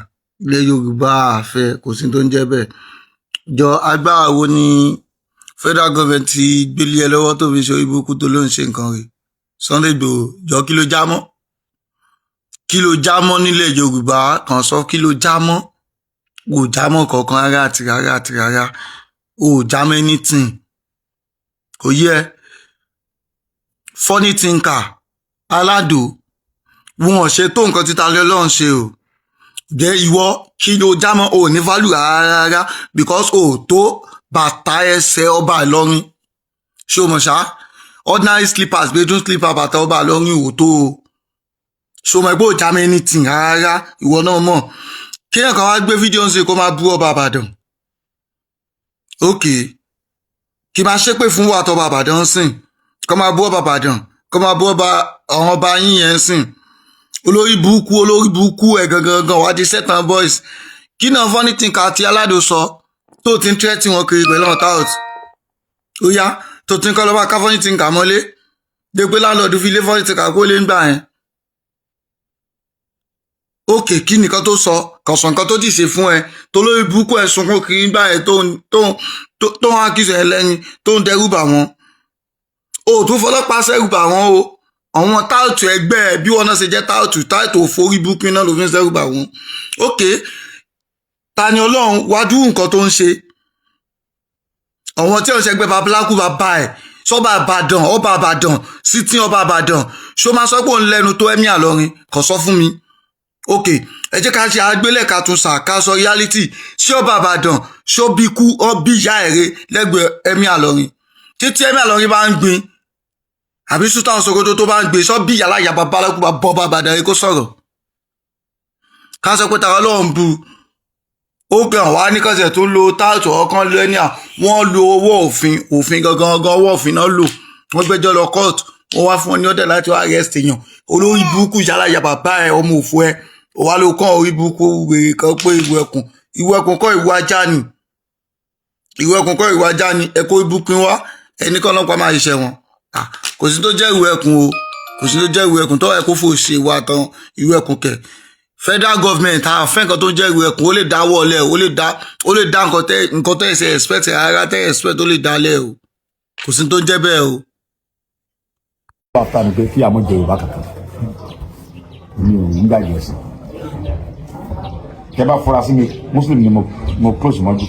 ilẹ̀ Yorùbá àfẹ́ kò sí tó ń jẹ́ bẹ́ẹ̀. Jọ agbára wo ni federal government ti gbélé ẹ lọ́wọ́ tó fi ṣe ibùkún tó ló ń ṣe nǹkan rẹ̀? Sunday Igboho jọ kí ló já mọ́? Kí ló já mọ́ nílẹ̀ Yorùbá kan sọ kí ló já mọ́? Ò já mọ́ kankan rárá àti rárá àti rárá. Ò já mọ́ anything. Kò yẹ. Funny thinker aládò wọn ṣe tó nǹkan títa lọ́lọ́run ṣe o. Jẹ́ ìwọ kí ló já mọ́ ò ní value rárá because ò tó bàtà ẹsẹ̀ ọba Ìlọrin. Ṣé o mọ̀ ṣá? Ordinary slippers bedroom slipper bàtà ọba Ìlọrin ò tó o. Ṣé o mọ̀ pé ò já mọ́ anything rárá ìwọ náà mọ̀. Kí ẹ̀kan wá gbé fídíò ń ṣe kó máa bú ọba Ìbàdàn. Okay. Kí máa ṣépè fún wa tọba Ìbàdàn sìn. Kó máa bú ọba Ìbàdàn. Kó máa bú ọba àwọn ọba yín yẹn sìn. Olórí burúkú ẹ̀ gangan wá di Setan boys. Kí náà funny thinker àti aládò sọ tó ti ń tẹ́tí wọn kiri pẹ̀lú ọ̀tá ọ̀tí. Ó yá tó ti ń kọ́ lọ́ba ká funny thinker mọ́lé. Dé pé láńlọ́ọ̀dù fi lé funny thinker kó lé ń gbà yẹn. Ókè kí nìkan tó sọ kọ̀sán nǹkan tó ti ṣe fún ẹ tó lórí burúkú ẹ̀ sunkún kiri ń gbà yẹn tó ń akíṣẹ́ ẹlẹ́yin tó ń dẹ́rù bà wọ́n. O tún fọlọ́pàá sẹ́rù bà wọ́n o. Àwọn táùtù ẹgbẹ́ ẹ bí wọ́n náà ṣe jẹ́ táùtù òforí burúkú náà ló fi ń sẹ́rù bà wọ́n. Ókè ta ni Ọlọ́run wá dúró nǹkan tó ń ṣe. Àwọn tí ọ̀sẹ̀ ẹgbẹ́ babaláku bàbá ẹ̀ sọ́ba Ìbàdàn ọba Ìbàdàn sítí ọba Ìbàdàn ṣó máa sọ pé òun lẹ́nu tó ẹ̀mí àlọ́rin kò sọ fún mi. Ókè ẹ jẹ́ ká ṣe àgbélẹ̀ ká tún sà ká sọ reality ṣé ọba Ìbàdàn ṣó bí kú ọ bí ìyá ẹ̀rẹ́ lẹ́gbẹ̀ẹ́ ẹ̀mí àlọ́rin títí ẹ̀mí àlọ́rin bá ń gbin àbí Sultan Sokoto tó bá ń gbé sọ bí ìyá láyà babaláku bá bọ́ Ìbàdàn yìí kó sọ̀rọ̀ ká sọ pé tàwa Ọlọ́run bu ó kàn wá ní kọ́sẹ̀ tó lo táàtù ọkàn lẹ́ni à wọ́n lo owó òfin gangan owó òfin náà lò wọ́n gbẹ́jọ́ lọ court wọ́n wá fún ọ ní ọ̀dẹ̀ láti wá arrest èèyàn olórí burúkú yálàyà bàbá ẹ ọmọ òfò ẹ wà ló kàn orí burúkú wèrè kan pé ìwé ẹkùn kọ́ ìwé ajá ni ẹ̀kọ́ ìbùkún wá ẹni kan lọ́pàá máa ṣiṣẹ́ wọn kò sí tó jẹ́ ìwé ẹkùn o kò sí tó jẹ́ ìwé ẹkùn tó ẹ̀kọ́ fò ṣe wà tán ìwé ẹkùn kẹ̀ federal government àfẹ́ nǹkan tó jẹ́ ìwé ẹkùn ó lè dá wọlé ó lè dá nǹkan tó ẹ̀sẹ̀ expect ara tẹ́ expect ó lè dá lẹ̀ o kò sí tó jẹ́ bẹ́ẹ̀ o. After mi pé kí àmọ́ jẹ Yorùbá kankan mi ò ń gbàgbé ẹ̀sìn tẹ́ bá fura sí mi Muslim ni mo close mọ́jú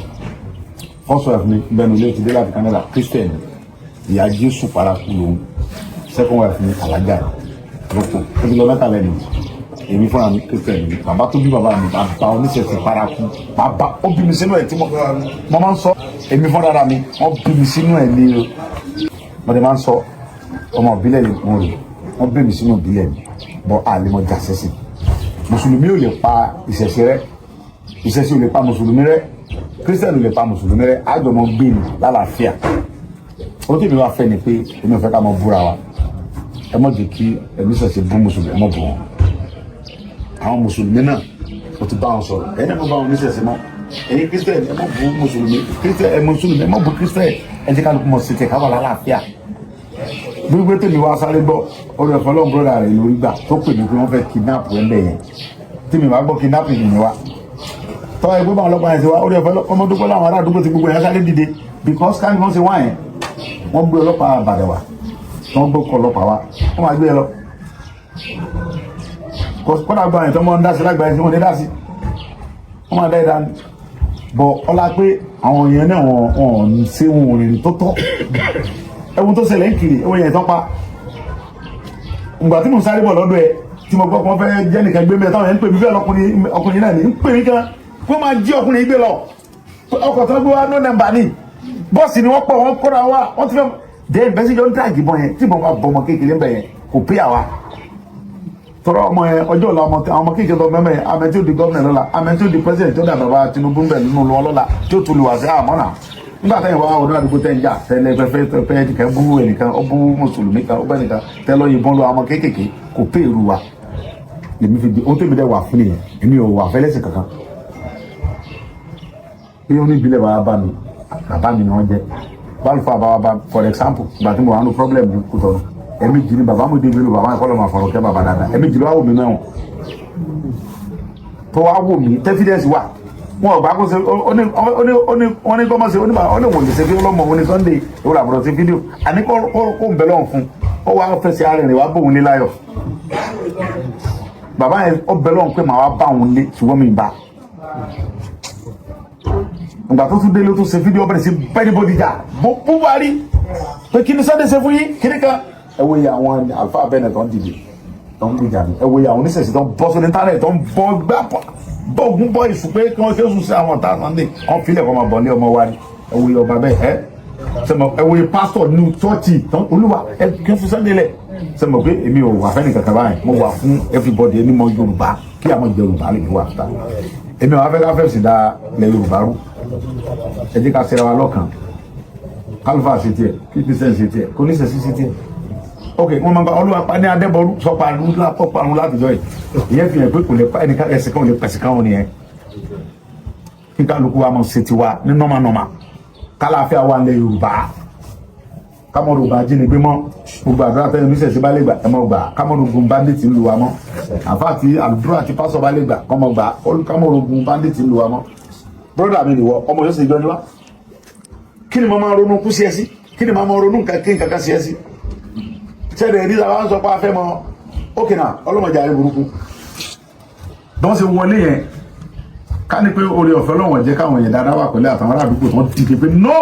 first wife mi bẹnu ilé ti dé láti Canada Christian ìyá Jésù paraku lòun second wife mi alájà lóko ó ti lọ mẹ́ta lẹ́nu èmi fúnra mi Christian mi bàbá tó bí bàbá mi bàbá oníṣẹ̀ṣẹ̀ paraku bàbá ó bí mi sínú ẹ̀ tí mo máa ń sọ èmi fúnra mi wọ́n bí mi sínú ẹ̀ ní o mo dẹ̀ máa ń sọ ọmọ ìbílẹ̀ yìí mo rè wọ́n bí mi sínú ìbílẹ̀ mi bọ́ àlemọ̀ jà sẹ́sìn mùsùlùmí ò lè pa ìṣẹ̀ṣẹ̀ rẹ ìṣẹ̀ṣẹ̀ ò lè pa mùsùlùmí rẹ Christian ò lè pa mùsùlùmí rẹ àjọmọ̀ gbé mi lálàáfíà ó tèmi wá fẹ́ ni pé èmi ò fẹ́ ká mọ búra wa ẹ mọ̀ jẹ́ kí ẹ̀mí ṣẹ̀ṣẹ̀ bú mùsùlùmí ẹ mọ̀ bù wọn àwọn mùsùlùmí náà ó ti bá wọn sọ̀rọ̀ ẹ̀yin náà bá wọn níṣẹ̀ṣẹ̀ mọ́ ẹ̀yin Christian ẹ mọ̀ bú mùsùlùmí Christian ẹ mùsùlùmí ẹ mọ̀ bú Christian ẹ jẹ́ ká lóko mọ̀ sí tẹ̀ ká wà lálàáfíà gbígbé tèmi wá sáré gbọ́ orí ọ̀fọ̀ lọ́n bọ́dà rẹ̀ lórí gbà tó pè mí pé wọ́n fẹ́ kidnap ẹ̀ lẹ̀ yẹn tèmi wá gbọ́ kidnapping mi wá tọ́ ẹgbẹ́ bá ọlọ́pàá yẹn ti wá orí ọ̀fọ̀ ọmọ dúpọ̀ láwọn ará àdúgbò ti gbogbo yẹn sáré dìde because káàdì wọ́n ṣe wá yẹn wọ́n gbé ọlọ́pàá àbàdàn wá wọ́n gbé ọkọ̀ ọlọ́pàá wá wọ́n máa gbé ẹ lọ kọ́dà gba yẹn tó mọ́ ń dá sí lágbàá yẹn tí wọ́n ní dá sí wọ́n máa dá ẹ dání bọ̀ ọlá pé àwọn èèyàn náà wọ́n ń ṣe wọn ò rìn tó tọ́ ẹ̀wọ̀n tó ṣẹlẹ̀ ń kiri ẹ̀wọ̀n yẹn tán pa ìgbà tí mo sáré bọ̀ lọ́dọ̀ ẹ̀ tí mo gbọ́ pé wọ́n fẹ́ jẹ́ nìkan gbé mẹ́ta táwọn yẹn ń pè mí bẹ́ẹ̀ ọkùnrin náà ní ń pè mí kan kó máa jí ọkùnrin gbé lọ ọkọ̀ tó gbé wá no number ní bọ́ọ̀sì ni wọ́n pọ̀ wọ́n kóra wá wọ́n ti fẹ́ dé bẹ́sí jọ ń tà ìgbìmọ̀ yẹn tí mo bá bọ̀ ọmọ kékeré ń bẹ̀ yẹn kò pé àwa tọrọ ọmọ yẹn ọjọ́ ọ̀la ọmọ kéèké lọ mẹ́mẹ́ amẹ́ tí ó di gómìnà lọ́la amẹ́ tí ó di president tó dà bàbá Tinubu ń bẹ̀ nínú lọ lọ́la tí ó tún lù wá sí àmọ́nà nígbà tẹ́yìn wá ọdún àdúgbò tẹ́ ń jà tẹ́lẹ̀ fẹ́fẹ́ kẹ́ bú ẹnìkan ó bú mùsùlùmí kan ó bẹ́ nìkan tẹ́lọ yìnbọn lọ ọmọ kéékèèké kò pé èrú wa lèmi fi di ohun tó mi dẹ́ wà fún nìyẹn èmi ò wà fẹ́lẹ́sì kankan bí ó ní ìbílẹ̀ bàbá mi ni wọ́n jẹ́ bálùfà bàbá for example ìgbà tí mo wà nù problem ní Kútọ̀nù ẹ̀mí jì ní bàbá mi dé wílò bàbá ìkọlọ̀ máa fọ̀rọ̀ kẹ́ bàbá dáadáa ẹ̀mí jì ló wá wò mí náà tó wá wò mí tẹ́fídẹ́sì wà wọn ọgbà kó ṣe ó ní kọ́mọ́ ṣe ó ní wọ́n lè ṣe fí ọlọ́mọ òun ní Sunday ìwọ́n àbúrò sí fídíò àní kó ń bẹ̀ lọ́hùn fún ó wá fẹsẹ̀ arìnrìn wá bóun ní láyọ̀ bàbá yẹn ó bẹ̀ lọ́hùn pé màá wá bá òun lé ṣùgbọ́n mi bá ìgbà tó tún dé ló tún ṣe fídíò bẹ̀rẹ̀ sí bẹ́ẹ̀ni bó dìjà bó buhari pé kí ni Sunday ṣe fún yín kí ni kan ẹ wo iye àwọn àlùfáà bẹ́ẹ̀ náà tó ń dìde tó ń gbìjà mi ẹ wo iye àwọn oníṣẹ̀ṣẹ̀ tó ń bọ́ sórí íńtánẹ̀tì tó ń bọ́ gbà bọ́ọ̀gùn bọ́ ìṣù pé kí wọ́n ṣe é sùn sí àwọn ọ̀tá Sunday kan filẹ̀ kọ́ máa bọ̀ ní ọmọ wa ni ẹ wo iye ọba bẹ́ẹ̀ ẹ wo iye pásítọ̀ ní chọ́ọ̀chì olúwa ẹ kí n fi Sunday lẹ̀ ṣe mọ̀ pé èmi ò wà fẹ́ nìkan kan báyìí mo wà fún everybody ẹni mọ Yorùbá kí àwọn jẹ Yorùbá lè fi wà fúta èmi àwọn afẹ́ká fẹ́ sì da ilẹ̀ Yorùbá rú ẹ jẹ́ ká ṣera wa lọ́kàn kálífà ṣe tiẹ̀ kìtìsẹ́n ṣe tiẹ̀ kóníṣẹ́sí ṣe tiẹ̀ ok wọ́n máa ń bá olúwa pa ní adébọ̀rú sọ́pa àrùn látijọ́ yìí ìyẹn fi hàn pé kò lè pa ẹnìkan ẹ̀sìn kan ò lè pẹ̀sìn kan wọn nìyẹn kí kálukú wa máa ṣe tiwa ní nọ́mà kálàáfíà wa ilẹ̀ Yorùbá kámọ́rò bá jínigbé mọ́ gbogbo àdúrà tẹ́lẹ̀ oníṣẹ̀ṣẹ̀ bá lè gbà ẹ mọ́ gbà kámọ́rò gun bandit ń lu wa mọ́ àfáàtì àdúrà àti pásọ̀ bá lè gbà kọ́ mọ́ gbà kámọ́rò gun bandit ń lu wa mọ́ broda mi nìwọ ọmọ yóò ṣe ìjọ níwá kí ni mo máa ronú kú sí ẹ sí kí ni mo máa ronú kí n kankan sí ẹ sí ṣẹ́ẹ̀dẹ̀ ìdí àwọn sọ pé a fẹ́ mọ ókè náà ọlọ́mọdé ayé burúkú bọ́n ṣe wọlé yẹn ká ní pé oore ọ̀fẹ́ ọlọ́wọ̀n jẹ́ káwọn èèyàn dáadáa wà pẹ̀lú àtàwọn ará àdúgbò tó ń dìde pé no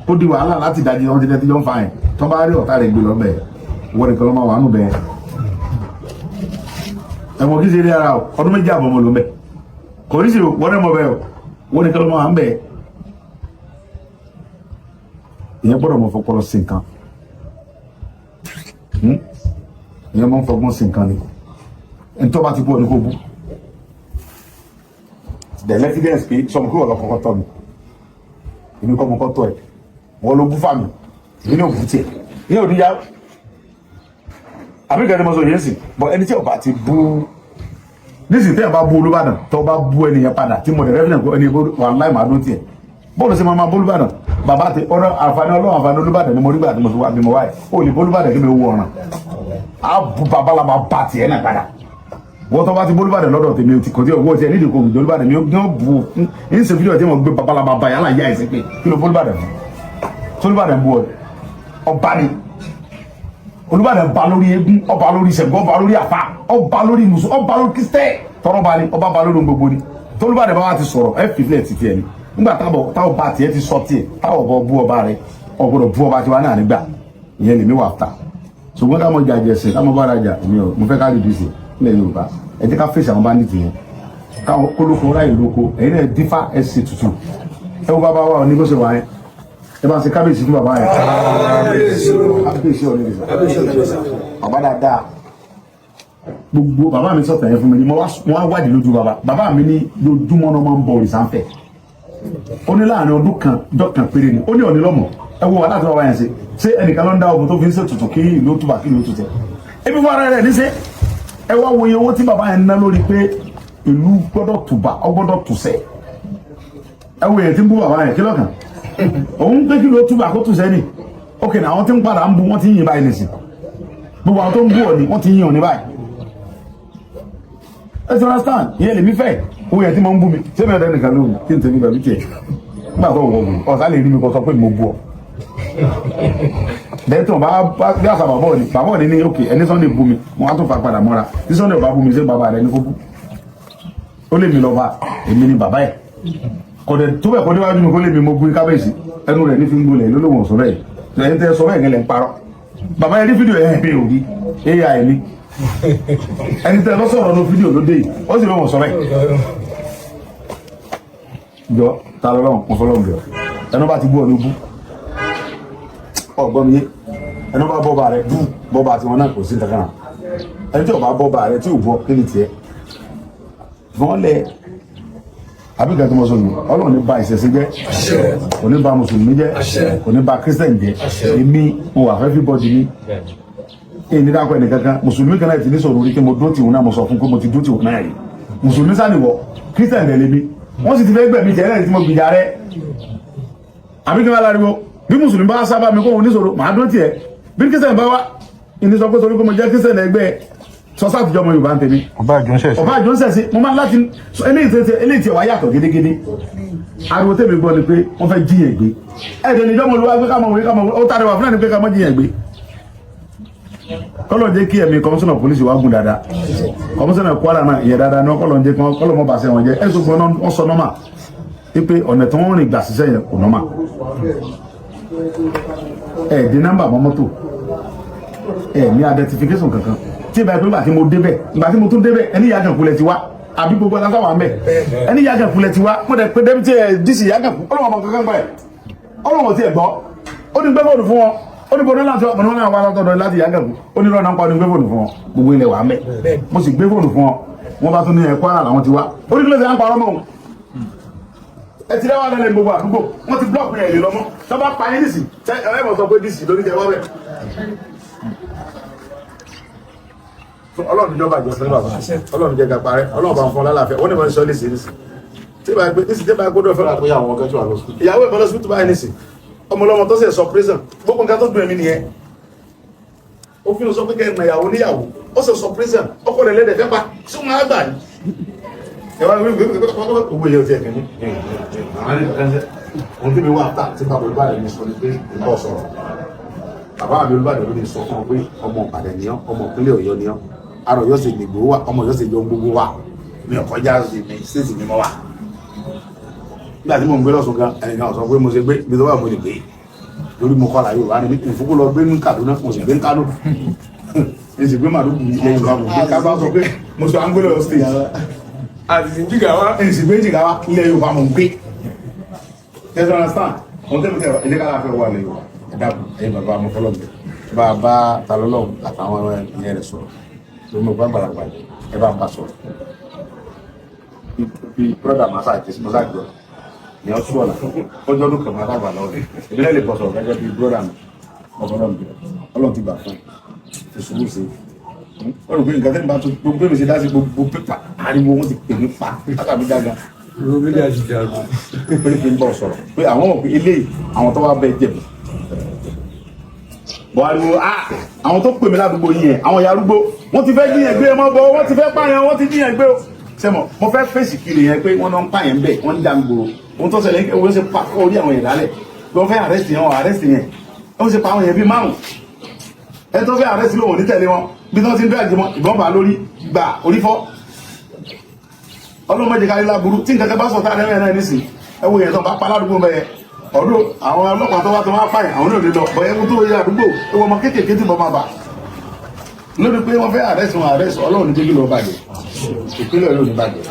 ó di wàhálà láti dájú wọn ti dẹ́ tí yọ ń fa yẹn tó bá rí ọ̀tá rẹ̀ gbé lọ́bẹ̀ wọ́n nìkan ló máa wà nù bẹ́ẹ̀ ẹ̀wọ̀n kí ṣe rí ara ọdún méjì àbọ̀ mọ́ ló ń bẹ̀ kò ní sí wọ́n rẹ̀ mọ́ bẹ́ẹ̀ o wọ́n ní kí ló máa ń bẹ̀ ìyẹn gbọ́dọ̀ mọ̀ fọpọlọ sí nǹkan ìyẹn mọ̀ fọgbọ́n sí nǹkan ni ẹni tó bá ti bú ọ ní kó bú the evidence pé sọmọ kí wọ́n lọ kọ́kọ́ tọ́ mi èmi kọ́ mọ́ kọ́ tọ́ ẹ̀ wọ́n ló bú fàmì èmi ní òbú tiẹ̀ ní òdíyá àbíkẹ́ ni mo sọ yẹn sì bọ́ ẹni tí ọba ti bú nísìnyí tẹ́yà bá bú Olúbàdàn tó bá bú ẹnìyẹn padà tí mo dẹ̀ rẹ́fìnà kó ẹni wà láì máa dún tiẹ̀ bọ́ọ̀lù sí máa bú Olúbàdàn bàbá ti ọ̀rọ̀ àǹfààní Ọlọ́run àǹfààní Olúbàdàn ni mo rí gbà tí mo fi wá bí mo wáyé ó lè bú Olúbàdàn kí mi wú ọ̀ràn á bú babalaba bá tiẹ̀ náà padà wọ́n tó bá ti bú Olúbàdàn lọ́dọ̀ tèmi ti kò tí owó tiẹ̀ nídìí kò gbé Olúbàdàn mi yóò bú ní ṣe fídíò tí mo gbé babalaba bá yàrá yá ẹ̀sìn pé kí ló bú Olúbàdàn fún tí Olúbàdàn bú ọba ni Olúbàdàn ba lórí eégún ọba lórí Ṣàngó ọba lórí àfà ọba lórí mùsùn ọba lórí kristẹ tọrọ ba ni ọba ba lórí gbogbo ni tolúbàdàn bá wa ti sọ̀rọ̀ ẹ fìfilẹ ti tiẹ̀ ni nígbà táwọn bá tiẹ̀ ti sọ tiẹ̀ táwọn bọ bú ọba rẹ ọgbọ́dọ̀ bú ọba tiwa náà nígbà ìyẹn lèmi wà ta ṣùgbọ́n ká mọ jàjẹ ẹsẹ ká mọ bára jà èmi ò mo fẹ́ ká rìdí sí ilẹ̀ Yorùbá ẹ jẹ́ ká fèsì àwọn báńdíìtì yẹn káwọn kólókó ráyè lóko ẹ̀yin náà dífá ẹ sì tutù ẹ wo bàbá wa ní bó ṣe wà yẹn ẹ bá ṣe kábíyèsí fún bàbá yẹn kábíyèsí ọ̀rẹ́ bàbá dáadáa gbogbo bàbá mi sọ̀tàn yẹn fún mi ni mo wá wádìí lójú bàbá mi ní lójúmọ́ náà máa ń bọ òrìṣà ń fẹ̀ ó ní láàrin ọdún kan dọ́kan péré ni ó ní ọ̀ní lọ́mọ ẹ wo wà láti bàbá yẹn ṣe ẹnìkan ló ń dá ọkùn tó fi ń ṣètùtù kí ìlú ó túbà kí ìlú ó tutẹ ebi fún ara rẹ̀ ní ṣe ẹ wá wo iye owó tí bàbá yẹn ná lórí pé ìlú gbọ́dọ̀ tùbà ọ gbọ́dọ̀ tùsẹ̀ ẹ wo yẹn tí ń bú bàbá yẹn kí lọ́kàn òun pé kí ló túbà kó tùsẹ̀ ni ókè náà àwọn tí ń padà ń bú wọ́n ti ń yìn báyìí nìsín gbogbo àwọn tó ń bú ọ ni wọ́n ti ń yìn ọ ní báyìí ẹ ti understand ìyẹn lèmi fẹ́ owó yẹn tí mo ń bú mi ṣé mi ọ̀dọ́ nìkan ló wù kí n tẹ̀lé bàbí tiẹ̀ nígbà tó wọ̀ wù ọ̀sán lè rí mi kó sọ pé mo bú ọ. dẹ́tọ̀ bá bí àṣà bàbá òní ní òkè ẹni Sunday bú mi mo wá tún fa padà mọ́ra tí Sunday bá bú mi ṣé bàbá rẹ ní kó bú ó lè mi lọ bá èmi ni bàbá ẹ̀ kọ̀dẹ̀ tó bẹ̀ kọ́ déwájú mi kó lè mi mo bú kábíyèsí ẹnu rẹ̀ ní fi ń gbolẹ̀ lólóhùn sọ bẹ́ẹ̀ ẹni tẹ́ sọ bẹ́ẹ̀ gẹ́lẹ́ ń parọ́ bàbá yẹn ní fídíò ẹ̀ bí òbí AI ni ẹni tẹ́ lọ sọ̀rọ̀ ní fídíò ló dé yìí ó sì lọ́wọ́ sọ bẹ́ẹ̀ jọ ta lọ́wọ́ mo fọlọ́ mi jọ ẹnu bá ti bú ọ ló bú ọgbọ́n mi yé ẹnu bá bọ́ba rẹ bú bọ́ba àti wọn náà kò sí kankan ẹni tí o bá bọ́ bá rẹ tí o bọ́ kí ni tiẹ̀ wọ́n lẹ̀ àbí gàtí mo sọ nù Ọlọ́run ní ba ìṣẹ̀ṣẹ̀ jẹ́ kò ní ba mùsùlùmí jẹ́ kò ní ba kírísítẹ̀nì jẹ́ èmi mo wà fẹ́ fi bọ́ọ̀dì ní èyí dákọ̀ ẹnì kankan mùsùlùmí kan náà ti ní sọ̀rọ̀ orí kí mo dó tìhun náà mo sọ fún pé mo ti dó tìhun náà rí mùsùlùmí sániwọ̀ kírísítẹ̀nì rẹ̀ lébi wọ́n sì ti fẹ́ gbẹ̀mí jẹ́ lẹ́yìn tí mo gbìjà rẹ̀ àbí kí wọ́n láriwo bí mùsùlùmí bá sábà mi kó òun níṣòro màá dó tiẹ̀ bí kírísítẹ̀nì bá wá ìní sọ pé torí pé mo jẹ́ kírísítẹ̀nì ẹgbẹ́ sọ́sá àtijọ́ ọmọ Yorùbá ń tẹ̀mí ọba àjọ ń sẹ̀sí mo máa láti eléyìí tí wá yàtọ̀ gédégédé ariwo tèmi gbọ́ ni pé wọ́n fẹ́ jíyàn gbé ẹ̀dẹ̀ níjọ́ mo lọ́wọ́ pé ká mọ̀ wí ká mọ̀ ó tàrí wà fún ẹni pé ká mọ̀ jíyàn gbé kọ́lọ̀ jẹ́ kí ẹ̀mí kọmíṣánná pólísì wá gùn dáadáa kọmíṣánná Kwara náà ìyẹn dáadáa náà kọ́lọ̀ jẹ́ kọ́lọ̀ mọ́ bàṣẹ wọn jẹ́ ẹ̀sùn gbọ́n wọ́n sọ nọ́mà pé ọ̀nà tí wọ́n rìn gbà síṣẹ́ yẹn kò nọ́mà ẹ̀ dín nọ́mbà mọ́ mọ́tò ẹ̀ ní identification kankan tí ìbá ìpínlẹ̀ àti mo débẹ̀ ìgbà tí mo tún débẹ̀ ẹni yàgàn kulẹ̀ ti wá àbí gbogbo aláǹsá wà mẹ́ ẹni yàgàn kulẹ̀ ti wá mo dẹ̀ pé débi tí ẹ dísì yàgàn kú ọlọ́wọ́ ọmọ kankan gbà ẹ̀ ọlọ́wọ́ ti ẹ̀ gbọ́ ó ní gbé fóònù fún wọn ó ní gbóná láti ọmọ náà wà látọ̀dọ̀ láti yàgàn kú ó ní lọ́nà ń pa ó ní gbé fóònù fún wọn gbogbo ilẹ̀ wà mẹ́ mo sì gbé fóònù fún wọn wọn bá tún ní ẹ̀kọ́ ara làwọn ti wá ó ní kílẹ̀ sí à ń parọ́ mọ́ ẹ ti dáwọ́ lẹ́lẹ̀ gbogbo àdúgbò wọ́n ti blọ́ọ̀kì ẹ̀ lè lọ́mọ́ tó bá pa yín nísì ẹ̀ mọ̀ sọ pé dísì lórí jẹ́ wá bẹ̀ Ọlọ́run ìjọba ìjọsìn bàbá Ọlọ́run jẹ́ ká parẹ́ Ọlọ́run bá ń fún lálàáfíà wọ́n ní ma ń sọ léṣe nísì tí bá gbé nísì tí bá gbọ́dọ̀ fẹ́ lápẹ́ àwọn ọ̀gá tó wà lọ́sùn ìyàwó ìbọn lọ́sùn tó báyìí nísì ọmọlọ́mọ tó sì sọ prison gbogbo nǹkan tó dùn ẹ̀mí nìyẹn ó fi sọ pé kẹ́ ẹ̀ ìyàwó níyàwó ó sì sọ prison ọkọ rẹ̀ lẹ́dẹ̀ fẹ́ pa sí wọn àgbà ni ẹ̀wọ̀n gbogbo ìyẹn ò tiẹ̀ kẹ́ni ohun tí mi wà tá tí bàbá Olúbàdàn mi sọ ni pé ìbọ̀ sọ̀rọ̀ bàbá mi Olúbàdàn ló ní sọ fún ọ pé ọmọ Ìbàdàn ni ọ́ ọmọ ìpínlẹ̀ Ọ̀yọ́ ni ọ́ arọ yóò ṣe gbogbo wa ọmọ yóò ṣe jọ gbogbo wa mi ò kọjá mi ṣèṣì mi mọ wa nígbà tí mo ń gbé lọ́sùn gan ẹnìkan sọ pé mo ṣe gbé ibi tó wà mo lè gbé lórí mo kọ́ra Yorùbá ni ìfúkú lọ gbé ní Kaduna mo sì gbé ní Kano mo sì gbé màdùkù ilẹ̀ Yorùbá mo gbé kábà sọ pé mo sọ Angola state àti Jigawa èsì gbé Jigawa ilẹ̀ Yorùbá mo gbé you understand mo tẹ́ mi tẹ́ ẹ̀jẹ̀ kára fẹ́ wà lẹ́yìn ẹ̀dá ẹ̀yìn bàbá mo fọlọ́ mi bàbá talọ́lọ́ àtàwọn ìyẹn rẹ̀ sọ̀rọ̀ mo bá gbàlagbà ẹ bá ń bá sọ̀rọ̀ bí brọdà máa sáà jẹsí mọ́sá gbọ́ ní ọtún ọ̀la ọjọ́ ọdún kan máa sábà lọ́wọ́ ìbílẹ̀ lè bọ̀ sọ̀rọ̀ gẹ́gẹ́ bí brọdà mi Ọlọ́run ti gbà fún ìṣòro ṣe ó rò pé nǹkan tẹ́lẹ̀ bá tó gbogbo èmi ṣe dá sí gbogbo pépà ariwo wọn ti pè mí pa látàbí dága pé kí n bọ̀ sọ̀rọ̀ pé àwọn mọ̀ pé eléyìí àwọn tó wá bẹ jẹ̀bi bọ̀wáriwo àwọn tó pè mí ládùúgbò yìí yẹn àwọn yarúgbó wọ́n ti fẹ́ jíyàn gbé mọ́ bọ́ wọ́n ti fẹ́ pààyàn wọ́n ti jíyàn gbé o sẹ́mọ̀ mo fẹ́ fèsì kiri yẹn pé wọ́n náà ń pààyàn bẹ́ẹ̀ wọ́n ń dá gbòòrò ohun tó ṣẹlẹ̀ wọ́n ṣe pa orí àwọn ìdálẹ̀ bí wọ́n fẹ́ àrẹ́sì yẹn wọ́n àrẹ́sì yẹn wọ́n ṣe pa àwọn yẹn bíi márùn ẹ tó fẹ́ àrẹ́sì lóhùn ní tẹ̀lé wọn bí wọ́n ti ń dráàgì mọ́ ìbọn bá lórí gbà orí fọ́ ọlọ́mọdé kárí láburú tí nǹkan kan bá sọ̀tà rẹ̀ náà nísìn ẹ wo yẹn tó bá pa ládùúgbò bẹ́ẹ̀ ọdún àwọn ọlọ́pàá tó wá tó wá pààyàn àwọn náà lè lọ bọ̀yẹ́ kó tó yẹ àdúgbò ewu ọmọ kéékèèké tí bọ́ máa bà lórí pé wọ́n fẹ́ àrẹ́sì wọn àrẹ́sì Ọlọ́run ní jẹ́ kí ló bàjẹ́ ìpínlẹ̀ Ọ̀yọ́ ò ní bàjẹ́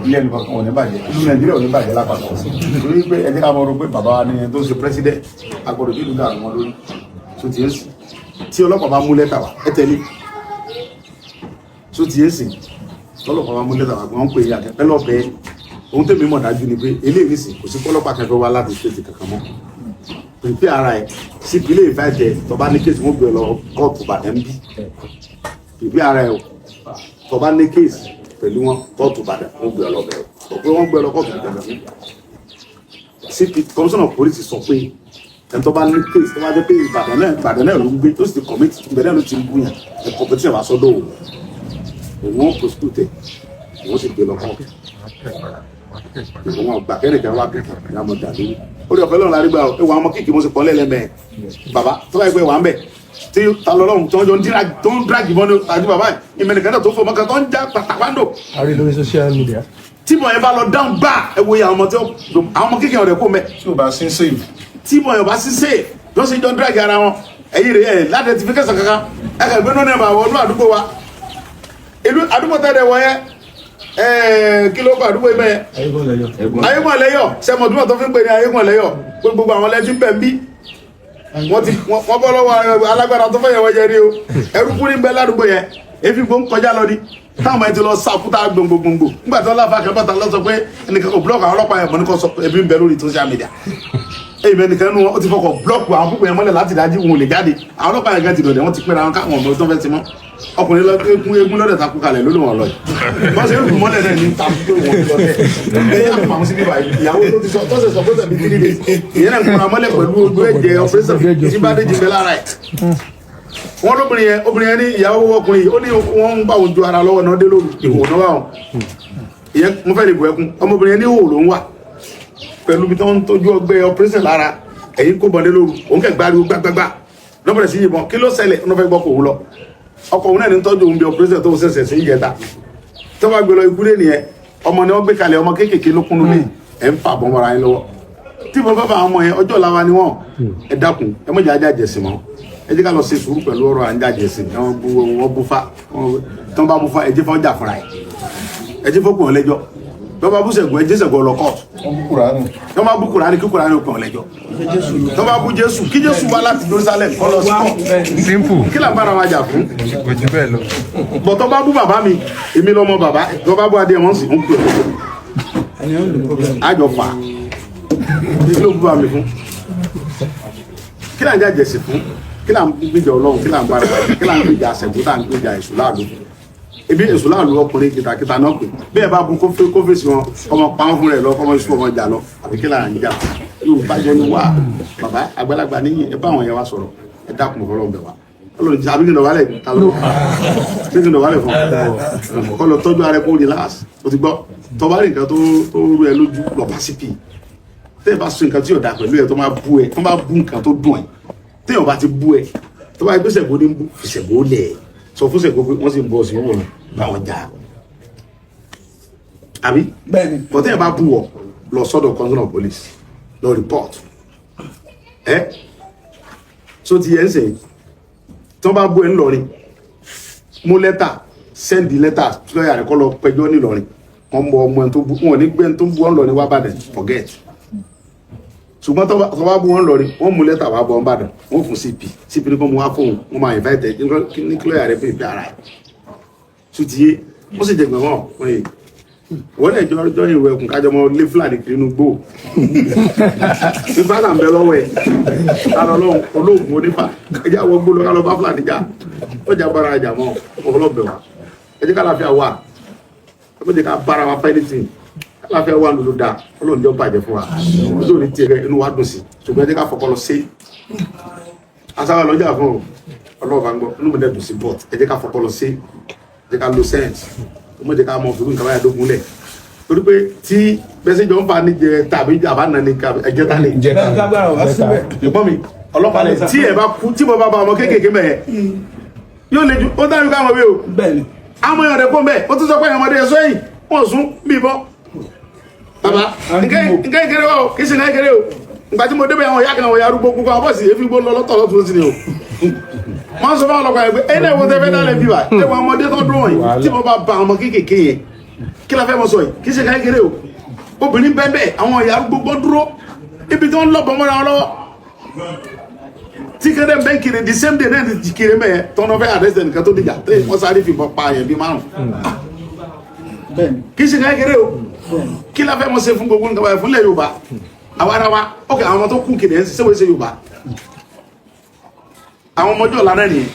ilé ẹnì kankan ò ní bàjẹ́ ìlú Nàìjíríà ò ní bàjẹ́ lápapọ̀ torí pé ẹni ká mọ̀ ọ́ pé bàbá wa ni tó ń ṣe president agbọ̀dọ̀ kí ìlú dàrú wọn lórí tó ti ń sìn tí ọlọ́pàá bá mú lẹ́tà wá ẹ tẹ̀lé tó ti ń sìn tọ́lọ́pàá bá mú lẹ́tà wá wọ́n ń pè é àkẹ́kẹ́ lọ́bẹ̀ẹ́ ohun tẹ́mi mọ̀ dájú ni pé eléyìí sìn kò sí kọ́lọ́pàá kẹfẹ́ wá láti ṣètì kankan mọ́ pèpè ara ẹ̀ sí ìpínlẹ̀ ìfàjẹ́ tọba ní kéèsì wọ́n gbé lọ kóòtù Ìbàdàn bí pèpè ara ẹ̀ tọba ní kéèsì pẹ̀lú wọn kóòtù Ìbàdàn wọ́n gbé lọ bẹ̀rẹ̀ pé wọ́n gbé lọ kóòtù Ìbàdàn bí CP kọmíṣánná pólísì sọ pé ẹni tọba ní kéèsì tọba jẹ́ pé Ìbàdàn náà ló ń gbé tó sì ti kọ̀mítì Ìbàdàn ló ti ń gbúyàn ẹ̀ kọ̀mítì ẹ̀ wá sọ́dọ̀ òun prosecute òun sì gbé lọ kóòtù wọn gbà kẹ́nìkan wá kẹ́kẹ́ ìyá mọ̀ dàbí orí ọ̀fẹ́ lọ́run lárígbà ẹwà ọmọ kíkì mo sì pọ̀ lẹ́lẹ́mẹ̀ bàbá tó bá yẹ pé wà ń bẹ̀ tí ta lọ́lọ́run tó ń jọ tó ń dráàgì mọ́ni àti bàbá ìmẹ̀nìkan náà tó fọ́ mọ́kan tó ń já pàtàkàndò. àrí lórí social media. tí mo yẹn bá lọ dáhùn gbà ẹ wo àwọn ọmọ kíkì ọ̀rẹ́ kó mẹ́. tí o bá sí save. tí mo yẹn bá sí save ló sì jọ dráàgì ara wọn ẹ̀yìn rẹ̀ ẹ̀ ládẹ́tìfíkẹ́sàn kankan ẹ̀ kà gbé nínú ẹ̀ máa wọ inú àdúgbò wa àdúgbò tẹ́lẹ̀ wọ yẹn kí ló kọ àdúgbò ibẹ̀ ayégbọ̀nlẹ́yọ̀ sẹ́mọ̀túnmọ̀ tó fi ń pè ní ayégbọ̀nlẹ́yọ̀ gbogbo àwọn lẹ́tí bẹ̀ ń bí wọ́n bọ́ lọ́wọ́ alágbára tó fẹ́yẹ̀ wọ́n jẹ́ rí o ẹrú kú ní bẹ́ ládùúgbò yẹn efi gbó ń kọjá lọ ní táwọn ẹ ti lọ sàkúta gbòǹgbòǹgbò nígbà tí wọn láfa kẹfàtà lọ sọ pé ẹnìkan kò blọọkì àwọn ọlọ́pàá yẹn mọ ní kò sọ ebi ń bẹ lórí social media èyí bẹ nìkan nínú wọn ó ti fọkọ blọọkì àwọn púpọ̀ yẹn mọ́lẹ̀ láti dájú wọn ò lè jáde àwọn ọlọ́pàá yẹn kan ti dọ̀dẹ̀ wọn ti pẹ́ra wọn káwọn ọmọ tó fẹ́ ti mọ́ ọkùnrin lọ egun lọ́dẹ̀ takú kalẹ̀ lórí wọn lọ yìí wọ́n ṣe ń gùn mọ́lẹ̀ náà ní takú wọn lọ bẹ́ẹ̀ ẹ̀yà fún àwọn síbí báyìí ìyàwó tó ti sọ tó ṣe sọ pé tẹ̀lé 3 days ìyẹn náà ń kóra mọ́lẹ̀ pẹ̀lú ojú ẹ̀jẹ̀ ọ̀pẹ́sẹ̀ tí bá dé jìnbẹ́ lára ẹ̀ wọ́n obìnrin yẹn ní ìyàwó ọkùnrin yìí ó ní wọ́n ń bá òun ju ara lọ́wọ́ náà dé lóru ìwò náà wà wọn ìyẹn mo fẹ́ lè bu ẹkún ọmọbìnrin yẹn ní ìwò ló ń wà pẹ̀lú bí tó ń tọ́jú ọgbẹ́ ọpẹ́sẹ̀ lára ẹ̀yìn kó bọ̀dé lóru òun kẹ̀ gbáriwo gbágbágbá lọ́bẹ̀rẹ̀ sí yìnbọn kí ló ṣẹlẹ̀ ọ̀nà fẹ́ gbọ́ kò wú lọ ọkọ̀ òun náà ní tọ́jú òun bí ọpẹ́sẹ̀ tó ṣẹ̀ṣẹ̀ sí ìjẹta tó bá gbé lọ ikú lé nìyẹn ọmọ ni wọ́n gbé kalẹ̀ ọmọ kéékèèké ló kúnnú lé ẹ̀ ń fà bọ́n mọ́ra yín lọ́wọ́ tí mo bá bá àwọn ọmọ yẹn ọjọ́ làwa ni wọ́n ẹ dákun ẹ mọ̀jà ajá jẹ̀sìn mọ́ ẹ jẹ́ ká lọ ṣe sùúrù pẹ̀lú ọ̀rọ̀ à ń jà jẹ̀sìn wọ́n bú fa tó ń bá bú fa ẹ jẹ́ fọ́ jà fúnra ẹ̀ ẹ jẹ́ fọ́ pọ̀ lẹ́jọ́ tó bá bú sẹ̀gùn ẹ jẹ́ sẹ̀gùn ọlọ kọ́ọ̀tù tó bá bú Kùránì kí Kùránì ó pọ̀ lẹ́jọ́ tó bá bú Jésù kí Jésù wá láti Jerusalem kọ́ lọ sí kọ́ kí là ń bára wa jà fún bọ̀ tó bá bú bàbá mi èmi lọ́mọ bàbá tó bá bú adé wọn sì ń pè àjọ fà kí ló bú bá mi fún kí là ń jà jẹ̀sìn fún kí là ń gbèjà Ọlọ́run kí là ń bára wa kí là ń gbèjà àṣẹ̀gbó tá à ń gbèjà èṣù láàlú ebi èṣù láàlú ọkùnrin kìtàkìtà náà pè bí ẹ bá bu kófèsì wọn ọmọ pàwọn fún rẹ lọ ọmọ ìṣú ọmọ ìjà lọ àbí kí là ń jà Yorùbá jẹ ní wá bàbá àgbàlagbà níyìn ẹ bá àwọn yẹn wá sọ̀rọ̀ ẹ dákun Ọlọ́run bẹ̀ wá Ọlọ́run àbí kí n dọ̀wálẹ̀ ta ló bí kí n dọ̀wálẹ̀ fún kọ́ lọ tọ́jú ara ẹ kó relax o ti gbọ́ tọ́ba rí nǹkan tó rú ẹ lójú lọ bá sí pì tẹ́ ẹ bá sọ nǹkan tí yóò dà pẹ̀lú ẹ tó máa bú ẹ tó máa bú nǹkan tó dùn ẹ tẹ́ ẹ bá ti bú ẹ tó bá gbé Ṣẹ̀gbó ní bú Ṣẹ̀gbó lẹ̀ sọ fún Ṣẹ̀gbó pé wọ́n sì ń bọ̀ sí wọn báwọn jà àbí bọ́ tẹ́ ẹ bá bú wọ lọ sọ́dọ̀ commissioner of police lọ report so ti yẹn ń sẹ́yìn tí wọ́n bá bú ẹ ńlọrin mú lẹ́tà sẹ́ndì lẹ́tà lọ́yà rẹ̀ kọ́ lọ pẹjọ́ nílọrin wọ́n mọ ọmọ ẹni tó bú wọn ní gbé ẹni tó bú wọn lọrin wá bàdàn forget ṣùgbọ́n tó bá bú wọn lọrin wọ́n mú lẹ́tà wá bọ̀ wọn bàdàn wọ́n fún CP ní kó mú wá fóun wọ́n máa invite ní kí lọ́yà rẹ̀ pè pé ara ẹ̀ tó ti yé wọ́n sì jẹ̀gbọ́n wọn wọ́n lè jọ ìwé ẹkùn kájọ mọ́ lé Fúlàní kiri inú gbó ìfà náà ń bẹ lọ́wọ́ ẹ̀ lálọ́ olóògùn onífà ẹjẹ́ àwọn gbó lọ kálọ́ bá Fúlàní jà ó jà bára jà mọ́ ọlọ́bẹ̀ wa ẹjẹ́ kálàfíà wà ẹjẹ́ ká bára wa fẹ́ẹ́lítì kálàfíà wà lòlò dáa Ọlọ́run jọ bàjẹ́ fún wa ojú òní tiẹ̀ inú wa dùn sí ṣùgbọ́n ẹjẹ́ ká fọpọlọ sí asáwà lọ́jà fún ọlọ́ọ̀bá ń gbọ́ inú mi dẹ̀ dùn sí bọ́t ẹjẹ́ ká fọpọlọ sí ẹjẹ́ ká lo sẹ́ǹsì mo jẹ ká mọ fúru nǹkan báyà dógún lẹ torí pé tí bẹsẹ jọ ń fa ní jẹ tàbí àbá nà ní ẹjẹ tá lè jẹ ìbọn mi ọlọ́pàá lẹ tí ẹ bá kú tí mo bá ba ọmọ kéékèèké mẹ yóò lè ju ó dábì ká mọ bí o àmọ́ yọrọ kó mbẹ ó tún sọ pé ọmọdé ẹ sọyìn wọn sún bí bọ bàbá nǹkan ìkéré o kì í sì náà ìkéré o nígbà tí mo débẹ̀ àwọn ìyá kan àwọn ìyá arúgbó gbogbo àwọn bọ́ọ̀sì èéfín gbó lọ́tọ̀ lọ́tún sí ni o wọ́n sọ fún ọlọ́pàá yẹn pé ẹ̀yin náà wo tẹ́ fẹ́ dálẹ̀ bí wa ẹ̀wọ̀n ọmọdé tó dún wọ̀nyí tí mo bá ba ọmọ kéékèèké yẹn kí la fẹ́ mọ sọ yìí kì í ṣe káyé kéré o obìnrin bẹ́ẹ̀ àwọn ìyá gbogbo dúró ibi tí wọ́n lọ bọ̀ mọ́ra wọn lọ́wọ́ tí kéde bẹ́ẹ̀ kiri the same day náà ti kiri mẹ́ẹ̀ tọ́nà fẹ́ àdẹ́sẹ̀ nìkan tó dìjà tẹ́ wọ́n sáré fi bọ́ pa yẹn bí márùn kì í ṣe káyé kéré o kí la fẹ́ mọ ṣe fún gbogbo nǹkan báyìí fúnlẹ̀ Yorùbá àwa ara wa ok àwọn ọmọ tó kún kiri ẹ̀ ń ṣe ṣe Yorùbá àwọn ọmọdé ọ̀la náà nìyẹn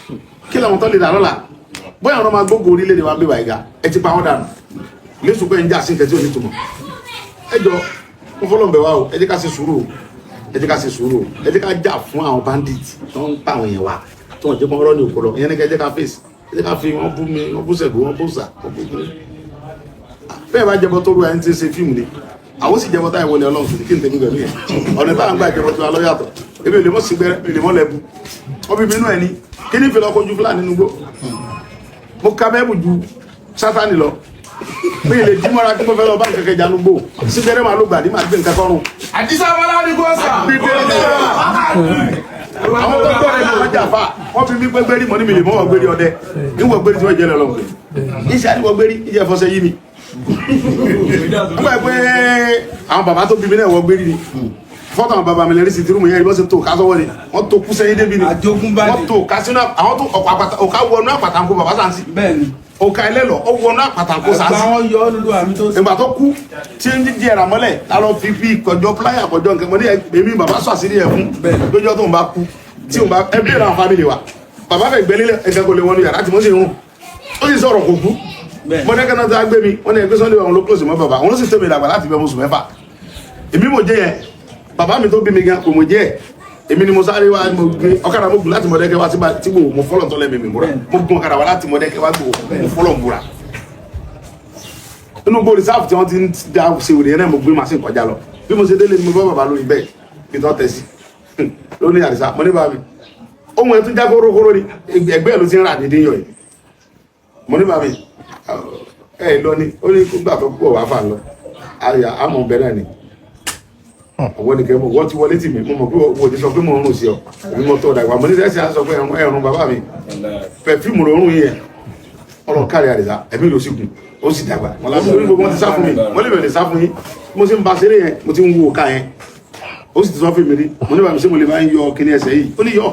kí làwọn tó lè dà lọ́la bóyá àwọn ọmọ agbógun orílẹ̀-èdè wa bí wàá ga ẹ ti pa wọn dànù lẹ́sùn pé ń jà sí nǹkan tí ò ní túmọ̀ ẹ jọ wọn fọlọ́ bẹ̀ wá o ẹ jẹ́ ká ṣe sùúrù ẹ jẹ́ ká ṣe sùúrù ẹ jẹ́ ká jà fún àwọn bandit tó ń pa àwọn yẹn wa tó ń jẹ́ kó rọ́ ní òkúrọ̀ ìyẹn ní ká ẹ jẹ́ ká fèsì ẹ jẹ́ ká fi wọ́n bú mi wọ́n bú Ṣẹ̀gbó wọ́n bú sà wọ́n bú kiri bẹ́ẹ̀ bá jẹ́bọ́ tó rú ẹni tí ń ṣe fíìmù ni àwọn sì jẹ́bọ́ táyà wọlé Ọlọ́run kí n tẹ̀lé pẹ̀lú yẹn ọ̀nà táwọn gbà jẹ́bọ́ tó wa lọ́yàtọ̀ ebi olè mọ́ sí gbẹ́rẹ́ olè mọ́ lẹ́bu wọ́n bí bínú ẹni kí ní ìfẹ́lẹ́ ọkọ̀ ojú Fúlàní nínú gbó mo ka bẹ́ẹ̀bù ju Sátánì lọ bí ilé jí mọ́ra kí mo fẹ́ lọ bá kẹ̀kẹ́ jánu gbó sí gbẹ́rẹ́ máa ló gbà ní máa gbé nǹkan kọ́rùn. àdìsá wọlé ní kò sà. àwọn tó gbọ́ ẹni wọ́n jà fa wọ́n fi mí gbẹ́gbẹ́rì mọ́ ní mi lè mọ́ wọ́n gbérí ọdẹ níwọ̀n gbérí tí wọ́n jẹ́ lọ́wọ́ iṣẹ́ àdìwọ̀ gbérí ìjẹ́ fọ́sẹ̀ yí mi wọ́n gbà pé àwọn bàbá tó bí mi náà wọ́n gbérí ni fọ́tò àwọn bàbá mi lẹ́rí sí tìrúmù yẹn ìbọn ṣe tó kásọ́wọ́ ni wọ́n tó kú sẹ́yìn débi ni wọ́n tó kásínú àwọn tó ọ̀ká wọnú àpàtàkó bàbá Sanusi ọ̀ká ẹlẹ́lọ̀ ó wọnú àpàtàkó Sanusi ìgbà tó kú tí ń dídí ẹ̀rà mọ́lẹ̀ lálọ́ fi bí kọjọ́ pláyà kọjọ́ nǹkan mọ́ ní èmi bàbá sọ àṣírí ẹ̀ fún lójọ́ tó ń bá kú tí ń bá ẹbí ìlànà fámìlì wa bàbá fẹ́ gbẹ́lẹ́ ẹ̀ka kò lè wọnú yàrá tí mo sì rún ó sì sọ̀rọ̀ kò kú mọ́dẹ́kẹ́ náà tó gbé mi wọ́n ní ẹgbẹ́ Sunday àwọn ló close mọ́ bàbá wọn sì tó mi dàgbà láti bẹ́ mọ́sùn mẹ́fà èmi mo jẹ́ yẹn bàbá mi tó bí mi gan kò mo jẹ́ ẹ̀ èmi ni mo sáré wá mo gbé ọ̀kadà mo gùn láti Mọ̀dẹ́kẹ́ wá tí mo fọ́lọ̀ tó lẹ́mìí mi múra mo gùn ọ̀kadà wá láti Mọ̀dẹ́kẹ́ wá mo fọ́lọ̀ múra inú gbòòrò sáfù tí wọ́n ti ń da ṣe òde yẹn náà mo gbé màsín kọjá lọ bí mo ṣe délé ni mo bá bàbá lórí bẹ́ẹ̀ kí n tọ́ tẹ̀ sí lónìí àdìsá mo ní bá mi ohun ẹ̀ tún já kórókóró ni ẹgbẹ́ ẹ̀ ló ti ń rà dédé yọ yìí mo ní bá mi ẹ lọ ni ó ní gbà tó pọ̀ wá fà lọ àyà àmọ̀ bẹ́ẹ̀ náà ni ọwọ́ ni kẹ́mọ̀ wọ́n ti wọlé tì mí mo mọ̀ pé wọ́n ti sọ pé mo rún sí ọ èmi mo tọ́ dàgbà mo ní sẹ́sì á sọ pé ẹ̀rùn bàbá mi pẹ̀fíìmù lórún yẹn ọ̀rọ̀ kárí àdìsá ẹ̀mí ló sì gùn ó sì dàgbà wọn láti orí gbogbo wọn ti sá fún mi wọn lè bẹ̀rẹ̀ sá fún yín mo sì ń ba ṣeré yẹn mo ti ń wo ká yẹn ó sì ti sọ fún mi rí mo ní bàbá mi ṣé mo lè bá ń yọ kíní ẹsẹ̀ yìí ó ní yọ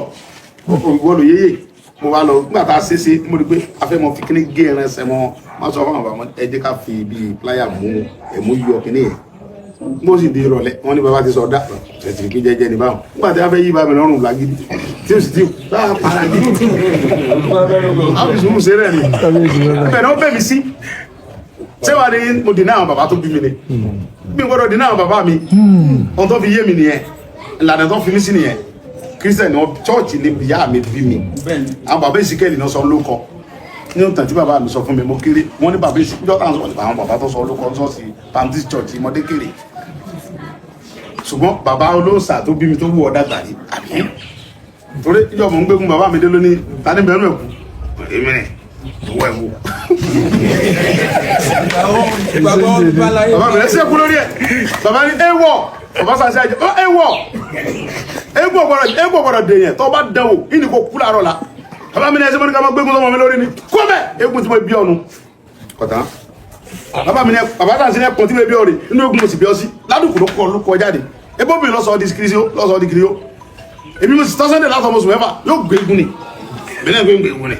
ìwọ ló yéyè mo wá lọ nígbà tá a ṣe é ṣe mo rí pé a fẹ́ mọ fi kíní gé ẹran ẹsẹ̀ mọ́ wọ́n sọ fún àwọn bàbá ẹ jẹ́ ká fi bíi pláyà mú ẹ̀mú yọ kíní yẹn mo sì di ìrọ̀lẹ́ wọn ní bàbá ti sọ dá ẹ̀sìn kí jẹ́jẹ́ ní báwọn nígbà tí a fẹ́ yí bá mi lọ́rùn lágídí tí ó sì ti bá para ní àbísùn ṣe rẹ̀ ni bẹ̀rẹ̀ ó bẹ̀ mí sí ṣé wàá ní mo dènà àwọn bàbá tó bí mi ni bí n gbọ́dọ̀ dènà àwọn bàbá mi ohun tó fi yé mi nìyẹn ìlànà tó fi mí sí nìyẹn kírísítẹ̀nì chọ́ọ̀chì ni ìyá mi bí mi àwọn bàbá ìsìkẹ́lì náà sọ lóko ní òtàn tí bàbá mi sọ fún mi mo kéré wọn ní bàbá ìsìnkú jọ́tà ń sọ nípa àwọn bàbá tó sọ lóko ń sọ sí Baptist Church mọdé kéré ṣùgbọ́n bàbá olóòsà tó bí mi tó wù ọ́ dàgbà yìí àbí torí ìjọ mọ̀ ń gbégún bàbá mi dé lónìí tani bẹ̀rù ẹ̀kú èmi rẹ̀ owó ẹ̀wò bàbá mi rẹ̀ sí ẹ̀kú lórí ẹ̀ bàbá ní ẹ̀wọ̀ bàbá sàṣẹ àjẹ ẹ̀wọ̀ gbọ́dọ̀ dèyàn tó bá dẹ̀wò ìní kò kú láàárọ̀ la bàbá mi ní ẹsẹ̀ mọ́ni ká máa gbégún sọmọ mi lórí ni kó bẹ́ẹ̀ egun tí mo bí ọ̀nu kọ̀tán bàbá mi ní bàbá tà sí ní ẹkùn tí mo bí ọ̀rẹ́ inú egun mo sì bí ọ sí ládùkù ló kọ jáde ebó mi lọ́sọ̀ọ́ di kiri lọ́sọ̀ọ́ di kiri ó èmi mo sì tọ́ sẹ́ndẹ̀ látọ̀ mo sùn mẹ́fà yóò gbé egun ni bẹ́ẹ̀ náà gbé egun ni.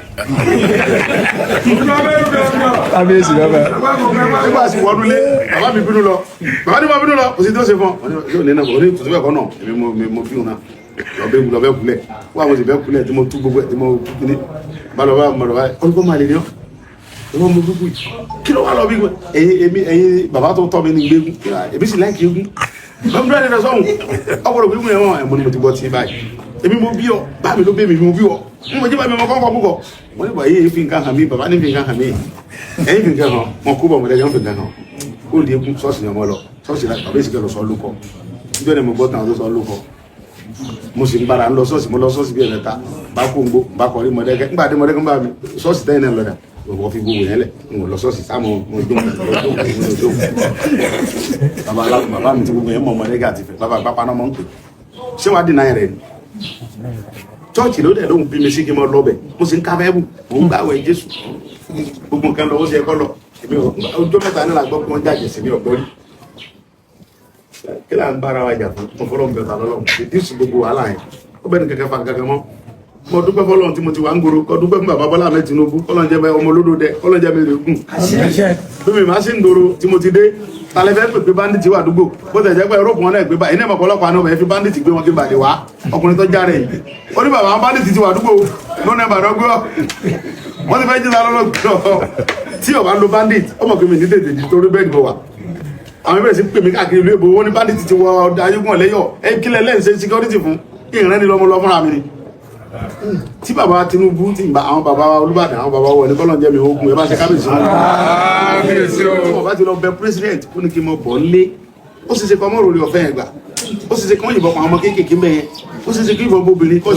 kábíyèsí bàbá. nígbà tí wọ́n dúlé bàbá mi bínú lọ bàbá ní ma bínú lọ kò sí tó ṣe fún ọ yóò ní náà kò ní tòṣìbẹ̀ kọ́ náà èmi mo fi hùn náà lọ́bẹ̀ kulẹ̀ wọ́n àwọn òṣìbẹ̀ kulẹ̀ tí mo tú gbogbo ẹ̀ tí mo kíní balọ̀bá olùkọ́ máa lè ní ọ́ ìwọ́n mo gbogbo yìí kí ló wà lọ bí ẹ̀yin bàbá tó tọ́ mi ní gbégún èmi sì láìkí egún bàbá mi dúró ẹ̀dẹ̀ sọ́hùn ọ̀pọ̀lọpọ̀ gbégún yẹn wọ́n ẹ̀mọ́ ni mo ti gbọ́ tí báyìí èmi mo bí ọ bá mi ló bẹ́ mi mo bí ọ mo jẹ́ bá mi mọ kọ́kọ́ púpọ̀ wọ́n ní bàbá yìí fi nǹkan hàn mí bàbá ní fi nǹkan hàn mí ẹ̀yin fi nǹkan hàn wọn kó bọ̀ mọ̀lẹ́gẹ́ fi nǹkan hàn ó lè kún ṣọ́ọ̀ṣì ni ọmọ lọ ṣọ́ọ̀ṣì láti bàbá ìsìnkẹ́ lọ sọ lókọ níjọ́ ni mo gbọ́ tàn tó sọ lókọ mo sì ń bára ń lọ ṣọ́ọ̀ṣì mo lọ ṣọ́ọ̀ṣì bí ẹ̀mẹ́ta bá kó ń gbó bá kọrí mọ̀lẹ́gẹ́ nígbà tí mọ̀lẹ́gẹ́ ń bá mi ṣọ́ọ̀ṣì tẹ́yìn náà lọ́dà wọ́n fi gbogbo yẹn lẹ̀ ń lọ ṣọ́ọ̀ṣì sáà mo jó bàbá mi ti gbogbo yẹn mọ̀ mọ̀lẹ́gẹ́ àti fẹ́ bàbá pápá náà mọ̀ ń pè ṣé wàá dìnnà rẹ̀ ni chọ́ọ̀chì ló dẹ̀ lóhun bí mi sí kí n mọ lọ́bẹ̀ mo sì ń ká bẹ́ẹ̀bù mo ń gbàwẹ̀ Jésù gbogbo nǹkan lọ́wọ́ sí ẹ̀kọ́ lọ ọjọ́ mẹ́ta nílà gbọ́ pé wọ́n jàjẹ̀ sí ní ọ̀gbọ́n rí kí là ń bára wa jà fún fọlọ́n bẹ̀rẹ̀ lọ́lọ́run ìdíṣù gbogbo wàhálà yẹn ó bẹ́ẹ̀ ni kẹ̀kẹ́ fa kẹ̀kẹ́ mọ́ mo dúpẹ́ fọlọ́run tí mo ti wà ń gbòòrò kọ́ dúpẹ́ fún bàbá Bọ́lá Ahmed Tinubu kọ́lọ́n jẹ́ ọmọ olódò dẹ kọ́lọ́n jẹ́ mi rè gùn bí mi máa ṣe ń gbòòrò tí mo ti dé talẹ́fẹ́ pèpè bandit wà àdúgbò bó tẹ̀ jẹ́ pé Europe wọn náà gbé bá iná ìmọ̀pọ̀lọpọ̀ àná ẹ̀ fi bandit gbé wọn kí balẹ̀ wá ọkùnrin tó járe yìí ó ní bàbá bandit ti wà àdúgbò lónà ìbàdàn gbé wọ́n ti fẹ́ jí lálọ́ tí ọba lo bandit ọmọ kí mi ní tètè di torí bẹ́ẹ̀ ni mo wà àwọn ẹgbẹ́ sì pè mí káàkiri ìlú èbó wọn ní bandit ti wọ ayégun ọ̀lẹ́yọ̀ ẹ kílẹ̀ lẹ́yìn ṣe security fún ìrìnrìn lọ́mọ lọ fúnra mi ni tí bàbá Tinubu ti gba àwọn bàbá Olúbàdàn àwọn bàbá wọlé kọ́lọ̀ jẹ́ mi ogun ẹ bá ṣe kábíyèsí wọn bá ti lọ bẹ president ó ní kí n mọ bọ̀ lé ó sì ṣe kọ́ mọ́ òròlé ọ̀fẹ́ yẹn gbà ó sì ṣe kọ́ yìnbọn pa àwọn ọmọ kéékèèké mẹ́yẹn ó sì ṣe kí ìbọn bóbìnrin kó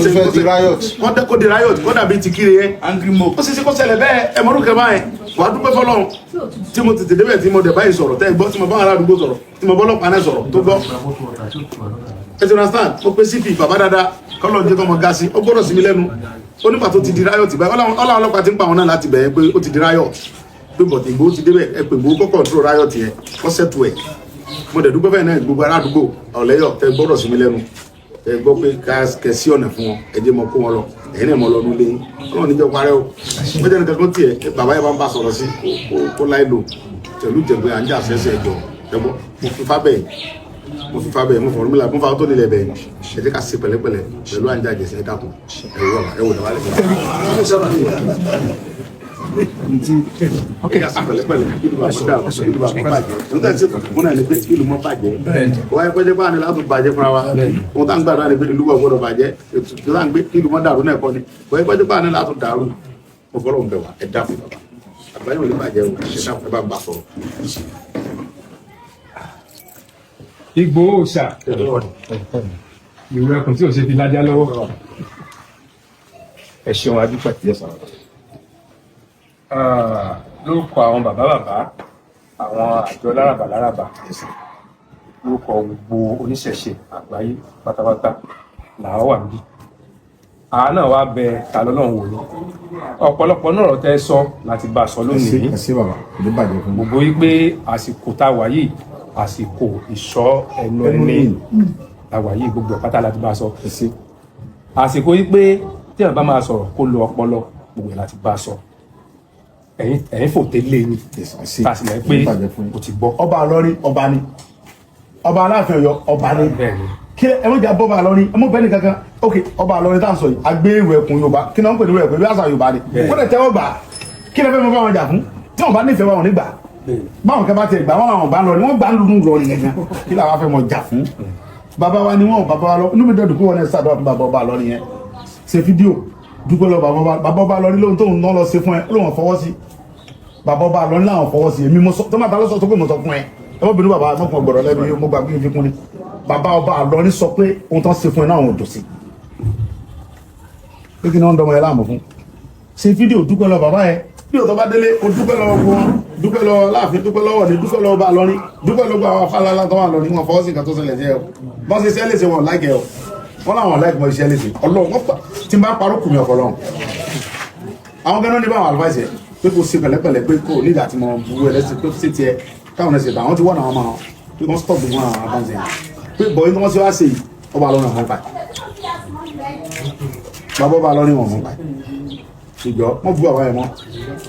di riot kó dàbí ti kiri yẹn ó sì ṣe kó ṣẹlẹ̀ bẹ́ẹ̀ ẹ̀mọ́rún kẹ́ báyẹn wàá dúpẹ́ fọlọ́run tí mo tètè débẹ̀ tí mo dẹ̀ báyìí sọ̀rọ̀ tẹ́ gbọ́ tí mo bá wọn aládùúgbò sọ̀rọ̀ tí mo bọ́ lọ́pàá náà sọ̀rọ̀ tó gbọ́ ẹ ti understand ó pé CP bàbá dáadáa kọ́lọ́ jẹ́ kọ́mọ gá sí ó gbọ́dọ̀ sí mi lẹ́nu ó nígbà tó ti di riot báyìí ọlọ́run ọlọ́pàá ti ń pa àwọn náà láti bẹ̀ẹ́ pé ó ti di riot pé bọ̀tì Ìgbòho ti débẹ̀ ẹ pé Ìgbòho kó control riot yẹn kó settle ẹ̀ mo dẹ̀ dúpẹ́ bẹ́ẹ̀ náà gbogbo ará àdúgbò ọ̀lẹ́yọ̀ tẹ gbọ́dọ̀ sí mi lẹ́nu ẹ gbọ́ pé kẹ sí ọ̀nà fún wọn ẹ jẹ́ mọ kó wọn lọ ẹ̀yin náà mọ lọ nílé yín ọlọ́run níjọ́ parẹ́ o mo jẹ́ nìkan tó tiẹ̀ bàbá yẹn bá ń bá sọ̀rọ̀ sí kó láì lò tẹ̀lú tẹ̀gbẹ́ à ń jà sẹ́sẹ̀ ẹ̀jọ̀ ẹ̀gbọ́ mo fi fá bẹ́ẹ̀ mo fọ̀rọ̀ mi là mo fa tó nílẹ̀ bẹ́ẹ̀ ẹ jẹ́ ká ṣe pẹ̀lẹ́pẹ̀lẹ́ pẹ̀lú à ń jà jẹ̀sẹ̀ dákun ẹ̀wọ̀ dàbálẹ̀ ok pẹ̀lẹ́pẹ̀lẹ́ kí ló bá kó dáa kí ló bá kó bàjẹ́ nígbà tí mo náà ní pé kí ló mọ bàjẹ́ wáyé pẹ́jẹ́ bá ní láti bàjẹ́ fúnra wa ohun tá ń gbàdúrà ní pé ìlú wa gbọ́dọ̀ bàjẹ́ ètò tá ń gbé kí ló mọ dàrú náà kọ́ ni wáyé pẹ́jẹ́ bá ní láti dàrú mo fọlọ́ ń bẹ̀ wá ẹ dá fún bàbá àgbáyé ò ní bàjẹ́ o ẹ dá fún ẹ bá ń bá sọ̀rọ̀. Ìgbòho ṣá ìwé ẹkùn tí ò ṣe fi lájá lọ́wọ́. ẹ ṣeun adúpẹ́ tí ẹ sọ̀rọ̀. Lórúkọ àwọn bàbá àwọn àjọ láràbà lórúkọ gbogbo oníṣẹ̀ṣe àgbáyé pátápátá làwọn wà níbí. Àwa náà wá bẹ ta lọ́lọ́run wò ní ọ̀pọ̀lọpọ̀ náà tẹ́ sọ láti bá a sọ lónìí. Gbogbo yìí pé àsìkò tá a wà yìí àsìkò ìṣọ́ ẹnu ẹni àwà yìí gbogbo pátá láti bá a sọ. Àsìkò yìí pé tí èèyàn bá máa sọ̀rọ̀ kó lo ọpọlọ gbogbo láti bá a sọ. Ẹ̀yin fò tẹ́lẹ̀ ni tàṣìlẹ̀ pé o ti gbọ́. Ọba Ìlọrin ọba ni ọba Aláàfin Ọ̀yọ́ ọba ni kí ẹ mọ̀ jà bọ́ Ọba Ìlọrin ẹ mọ̀ bẹ́ẹ̀ ni kankan ok Ọba Ìlọrin tá à ń sọ yìí agbé ìwé ẹkùn Yorùbá kí náà ń pè ní ìwé ẹkùn ìwé àṣà Yorùbá ni kó lè tẹ́wọ́ gbà kí lè fẹ́ mọ fáwọn jà fún tí wọn bá nífẹ̀ẹ́ wọn nígbà báwọn kẹ́ bá tiẹ̀ gbà wọn àwọn bá lọ ni wọ́n gbà ń lùdùn lọ nìyẹn gan kí làwọn fẹ́ mọ jà fún bàbá wa ni wọn bàbá wa lọ inú mi dẹ̀ dùn kó wọn ẹ sàdọ̀ fún bàbá Ọba Ìlọrin yẹn ṣe fídíò dúpẹ́ lọ bàbá Ọba Ìlọrin lóhun tóun náà lọ ṣe fún ẹ lóhun fọwọ́ sí bàbá Ọba Ìlọrin láwọn fọwọ́ sí èmi tó máa ta lọ́sọ̀ tó pé mo sọ fún ẹ mọ́ bínú bàbá mọ́kàn gbọ̀rọ̀ lẹ́nu mo gbà bí fi kún ni bàbá Ọba Ìlọrin sọ pé ohun tán ṣe fún ẹ náà wọn ò dùn sí pé kí ni wọ́n ń dọmọ ẹ láàmú fún ṣe fídíò dúpẹ́ lọ bàbá yẹn bí òtọ́ bá délé o dúpẹ́ lọ wọn dúpẹ́ lọ láàfin dúpẹ́ lọ́wọ́ ni dúpẹ́ lọ Ọba Ìlọrin dúpẹ́ lọ gba àwọn afálálá tó wà lọ́rin wọn fọwọ́ sí nǹkan tó ṣẹlẹ̀ jẹ́ ọ bọ́n ṣe ṣẹ́ léṣe wọn láìkẹ́ ọ wọn làwọn láìkẹ́ mọ iṣẹ́ léṣe ọlọ́run wọ́n pa tí n bá parọ́ kùmí ọ̀fọ̀ lọ́run àwọn gẹ́gẹ́ ní báwọn àlùfáìsì pé kò ṣe pẹ̀lẹ́pẹ̀lẹ́ pé kò nígbà tí mo bu ẹlẹ́sìn pé ṣé tiẹ̀ káwọn ẹ̀sìn bá wọn ti wọ́n àwọn ọmọ wọn pé wọ́n stop gbogbo àwọn àbáǹsẹ̀ pé bọ̀yìn tí wọ́n ṣe wá sí Ọba Ìlọrin àwọn ọ̀pá bàbá Ọba Ìlọrin wọn ọ̀pá ìjọ wọ́n bu bàbá yẹn mọ́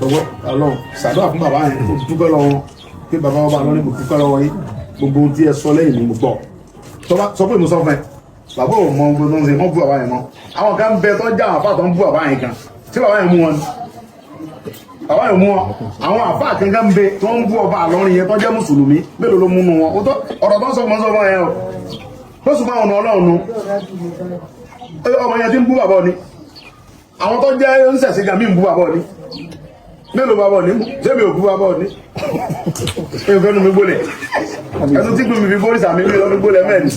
lọ́wọ́ Ọlọ́run ṣàdúrà fún bàbá yẹn kó dúpẹ́ lọ́wọ́ pé bàbá Ọba Ìlọrin kò dúpẹ́ lọ́wọ́ yín gbogbo ohun tí ẹ sọ lẹ́yìn ni mo gbọ́ sọ pé mo sọ fún ẹ bàbá ò mọ gbogbo ohun tí wọ́n bu bàbá yẹn mọ́ àwọn kan bẹ tó já àwọn afáàtọ̀ ń bu bàbá yẹn kan tí bàbá yẹn mú wọn bàbá yẹn mú wọn àwọn àfáà kankan bẹ tó ń bu Ọba Ìlọrin yẹn tó jẹ́ mùsùlùmí mélòó ló múnú wọn ọ̀rọ̀ tó ń sọ fún ọ yẹn o tó sùn fún àwọn Ọlọ́run nu ọmọ yẹn ti ń bú bàbá ọ ni àwọn tó jẹ́ oníṣẹ̀ṣẹ̀ gàmí ń bú bàbá ọ ni mélòó bàbá ọ ni jẹ́mi ò bú bàbá ọ ni èyí fẹ́ nu mi gbólẹ̀ ẹ̀sùn tí gbùmí fi bórí sàmì mi lọ́nu gbólẹ̀ mẹ́rin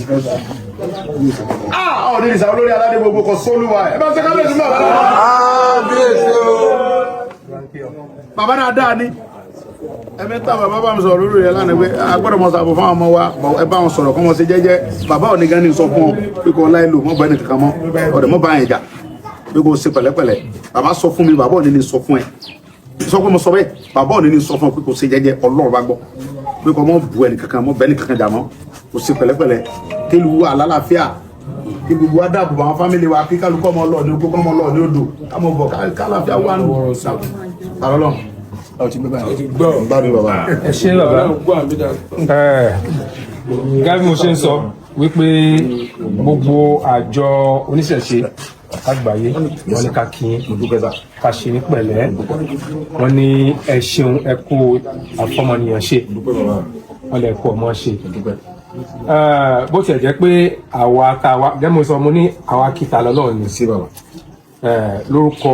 ọ̀ ní ìsà olórí aládé gbogbo kò sólúwa ẹ bá ṣe ká lẹ́sùn bàbá bàbá náà dáa ní ẹ̀mẹ́ta bàbá bá mi sọ̀rọ̀ lórí rẹ̀ lánàá pé agbọ́dọ̀ mọ̀ sàbò fún àwọn ọmọ wa ẹ bá wọn sọ̀rọ̀ kọ́ mọ̀ sí jẹ́jẹ́ bàbá ò ní gan ní sọ fún ọ pé kò láì lò mọ́ bá ẹnì kankan mọ́ ọ̀dẹ̀ mọ́ bá yẹn jà pé kò ṣe pẹ̀lẹ́pẹ̀lẹ́ bàbá sọ fún mi bàbá ò ní ní sọ fún ẹ sọ pé mo sọ bẹ́ẹ̀ bàbá ò ní ní sọ fún ọ pé kò ṣe jẹ́jẹ́ Ọlọ́run bá gbọ́ pé kò mọ́ bu ẹnì kankan mọ́ bẹ́ẹ̀ ní kankan jà mọ́ kò ṣe pẹ̀lẹ́pẹ̀lẹ́ kí lu wà lálàáfíà kí gbogbo wa dáàbò àwọn fámìlì wa kí kálukọ́ ọmọ lọ ní gbogbo ọmọ lọ ní odò kámọ́ bọ̀ kálàáfíà wà nù sàlọ́lọ́ ẹ ṣé bàbá gẹ́gẹ́ bí mo ṣe ń sọ wípé gbogbo àjọ oníṣẹ̀ṣe àgbáyé wọ́n ní ká kí ká ṣe ní pẹ̀lẹ́ wọ́n ní ẹ ṣeun ẹ kú àfọmọnìyàn ṣe wọ́n lè kú ọmọ ṣe bó tiẹ̀ jẹ́ pé àwa táwa gẹ́gẹ́ mo sọ mo ní àwa kìtà lọ́lọ́run ní sí bàbá lórúkọ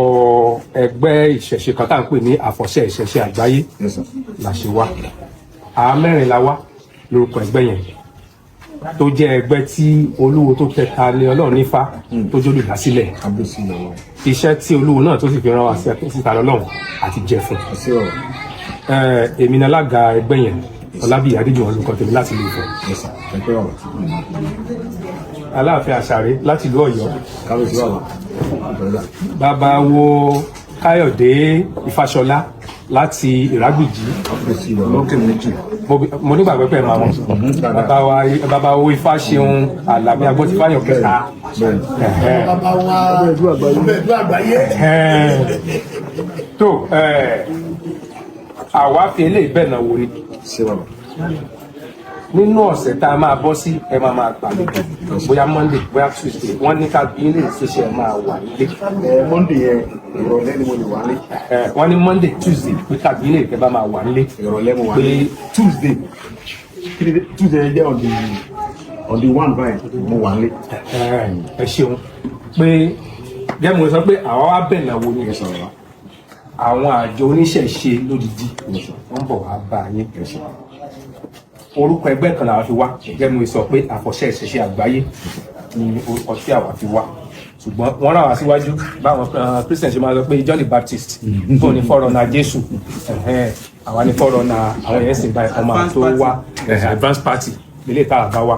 ẹgbẹ́ ìṣẹ̀ṣe kan tá à ń pè ní àfọ̀ṣẹ ìṣẹ̀ṣe àgbáyé la ṣe wá àwa mẹ́rin la wá lórúkọ ẹgbẹ́ yẹn tó jẹ́ ẹgbẹ́ tí olúwo tó kẹta lé Ọlọ́run nífà tó jólù dásílẹ̀ iṣẹ́ tí olúwo náà tó sì fi rán wa síta lọ́lọ́run àti jẹ fún èmi ní alága ẹgbẹ́ yẹn Ọlábíyì Adéjùwọ̀n lórúkọ tèmi láti lè fọ Aláàfin Àṣàrẹ́ láti ìlú Ọ̀yọ́ bàbá wo Káyọ̀dé Ifáṣọlá láti Ìrágbìjí lókè méjì. mo nígbàgbọ́ pé máa wọn bàbá wo Ifáṣeun Àlàbí Agbọ́tifáyàn kẹta bàbá wa ọbẹ̀dú àgbáyé. tó àwa fi eléyìí bẹ́ẹ̀ náà wò ni nínú ọ̀sẹ̀ tá a máa bọ́ sí ẹ máa gbàlejò bóyá Monday bóyá Tuesday wọ́n ní ká bí ilé ìṣẹ̀ṣẹ̀ ẹ máa wà nílé. Monday yẹn ìrọ̀lẹ́ ni mo lè wà nílé. wọ́n ní Monday Tuesday pé ká bí ilé ìkẹ́ bá máa wà nílé. ìrọ̀lẹ́ mo wà pé nílé. Tuesday yẹn jẹ́ on the one báyìí mo wà nílé. ẹ ṣeun pé jẹ́ mo sọ pé àwa wá bẹ̀ náà wo ni àwọn àjọ oníṣẹ̀ṣe lódìdí wọ́n bọ̀ wá bá yín. orúkọ ẹgbẹ́ kan làwọn fi wá gẹ́gẹ́ mo sọ pé àfọ̀ṣẹ́ ìṣẹ̀ṣe àgbáyé ni orúkọ tí àwa fi wá ṣùgbọ́n wọ́n rán wa síwájú báwọn Christian ṣe máa sọ pé John the Baptist tó ní fọ́rọ̀nà Jésù àwa ní fọ́rọ̀nà àwọn yẹn sì báyìí ọmọ tó wá Advance Party nílé tá a bá wá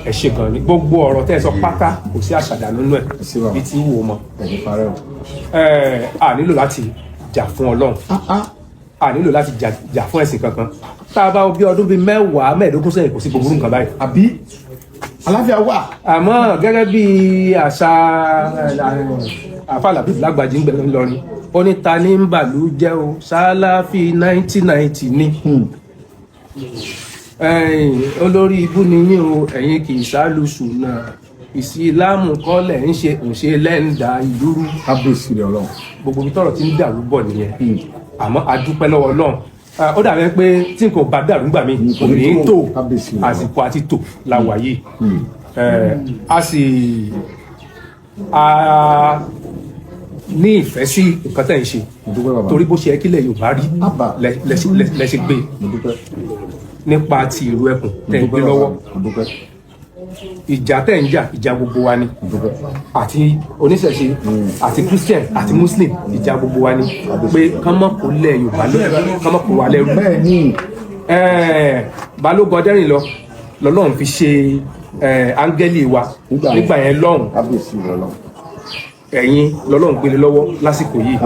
ẹ ṣe gan ni gbogbo ọ̀rọ̀ tẹ́ ẹ sọ pátá kò sí àṣàdá nínú ẹ̀ bí tí wò ó mọ a nílò láti jà fún Ọlọ́run a nílò láti jà fún ẹ̀sìn kankan tá a bá bí ọdún bíi 10-15 sẹ́yìn kò sí gbogbo nǹkan báyìí àbí àlàáfíà wà. àmọ́ gẹ́gẹ́ bí àṣà àfàlàbí Lágbàjí ń gbẹ̀rẹ̀ ńlọrin ó ní ta ní ń bàlú jẹ́ o Sàláfì 1990 ní olórí ibú ni yín o ẹ̀yin kì í sálùsù náà ìsìlámù kọ́lẹ̀ ń ṣe lẹ́ńdà ìlúrú. kábíyèsí rẹ Ọlọ́run. gbogbo ibi tọ́rọ̀ ti ń dàrú bọ̀ nìyẹn àmọ́ a dúpẹ́ lọ́wọ́ Ọlọ́run ó dàbí pé tí nǹkan bá dàrú gbà mí kò ní tó àsìkò àti tò láwà yìí a sì ní ìfẹ́ sí nǹkan tẹ̀ ń ṣe torí bó ṣe kílẹ̀ Yorùbá rí lẹ́sẹ̀ gbé nípa ti ìlú ẹkùn tẹ̀ ń gbé lọ́wọ́ ìjà tẹ̀ ń jà ìjà gbogbo wa ni àti oníṣẹ̀ṣe àti Christian àti Muslim ìjà gbogbo wa ni pé kán mọ̀ kó lẹ̀ Yorùbá lẹ́rú kán mọ̀ kó wa lẹ́rú. Balógun Ọdẹ́rìn lọ́lọ́run fi ṣe áńgẹ́lì wa nígbà yẹn lọ́hùn ẹ̀yin lọ́lọ́run gbélé lọ́wọ́ lásìkò yìí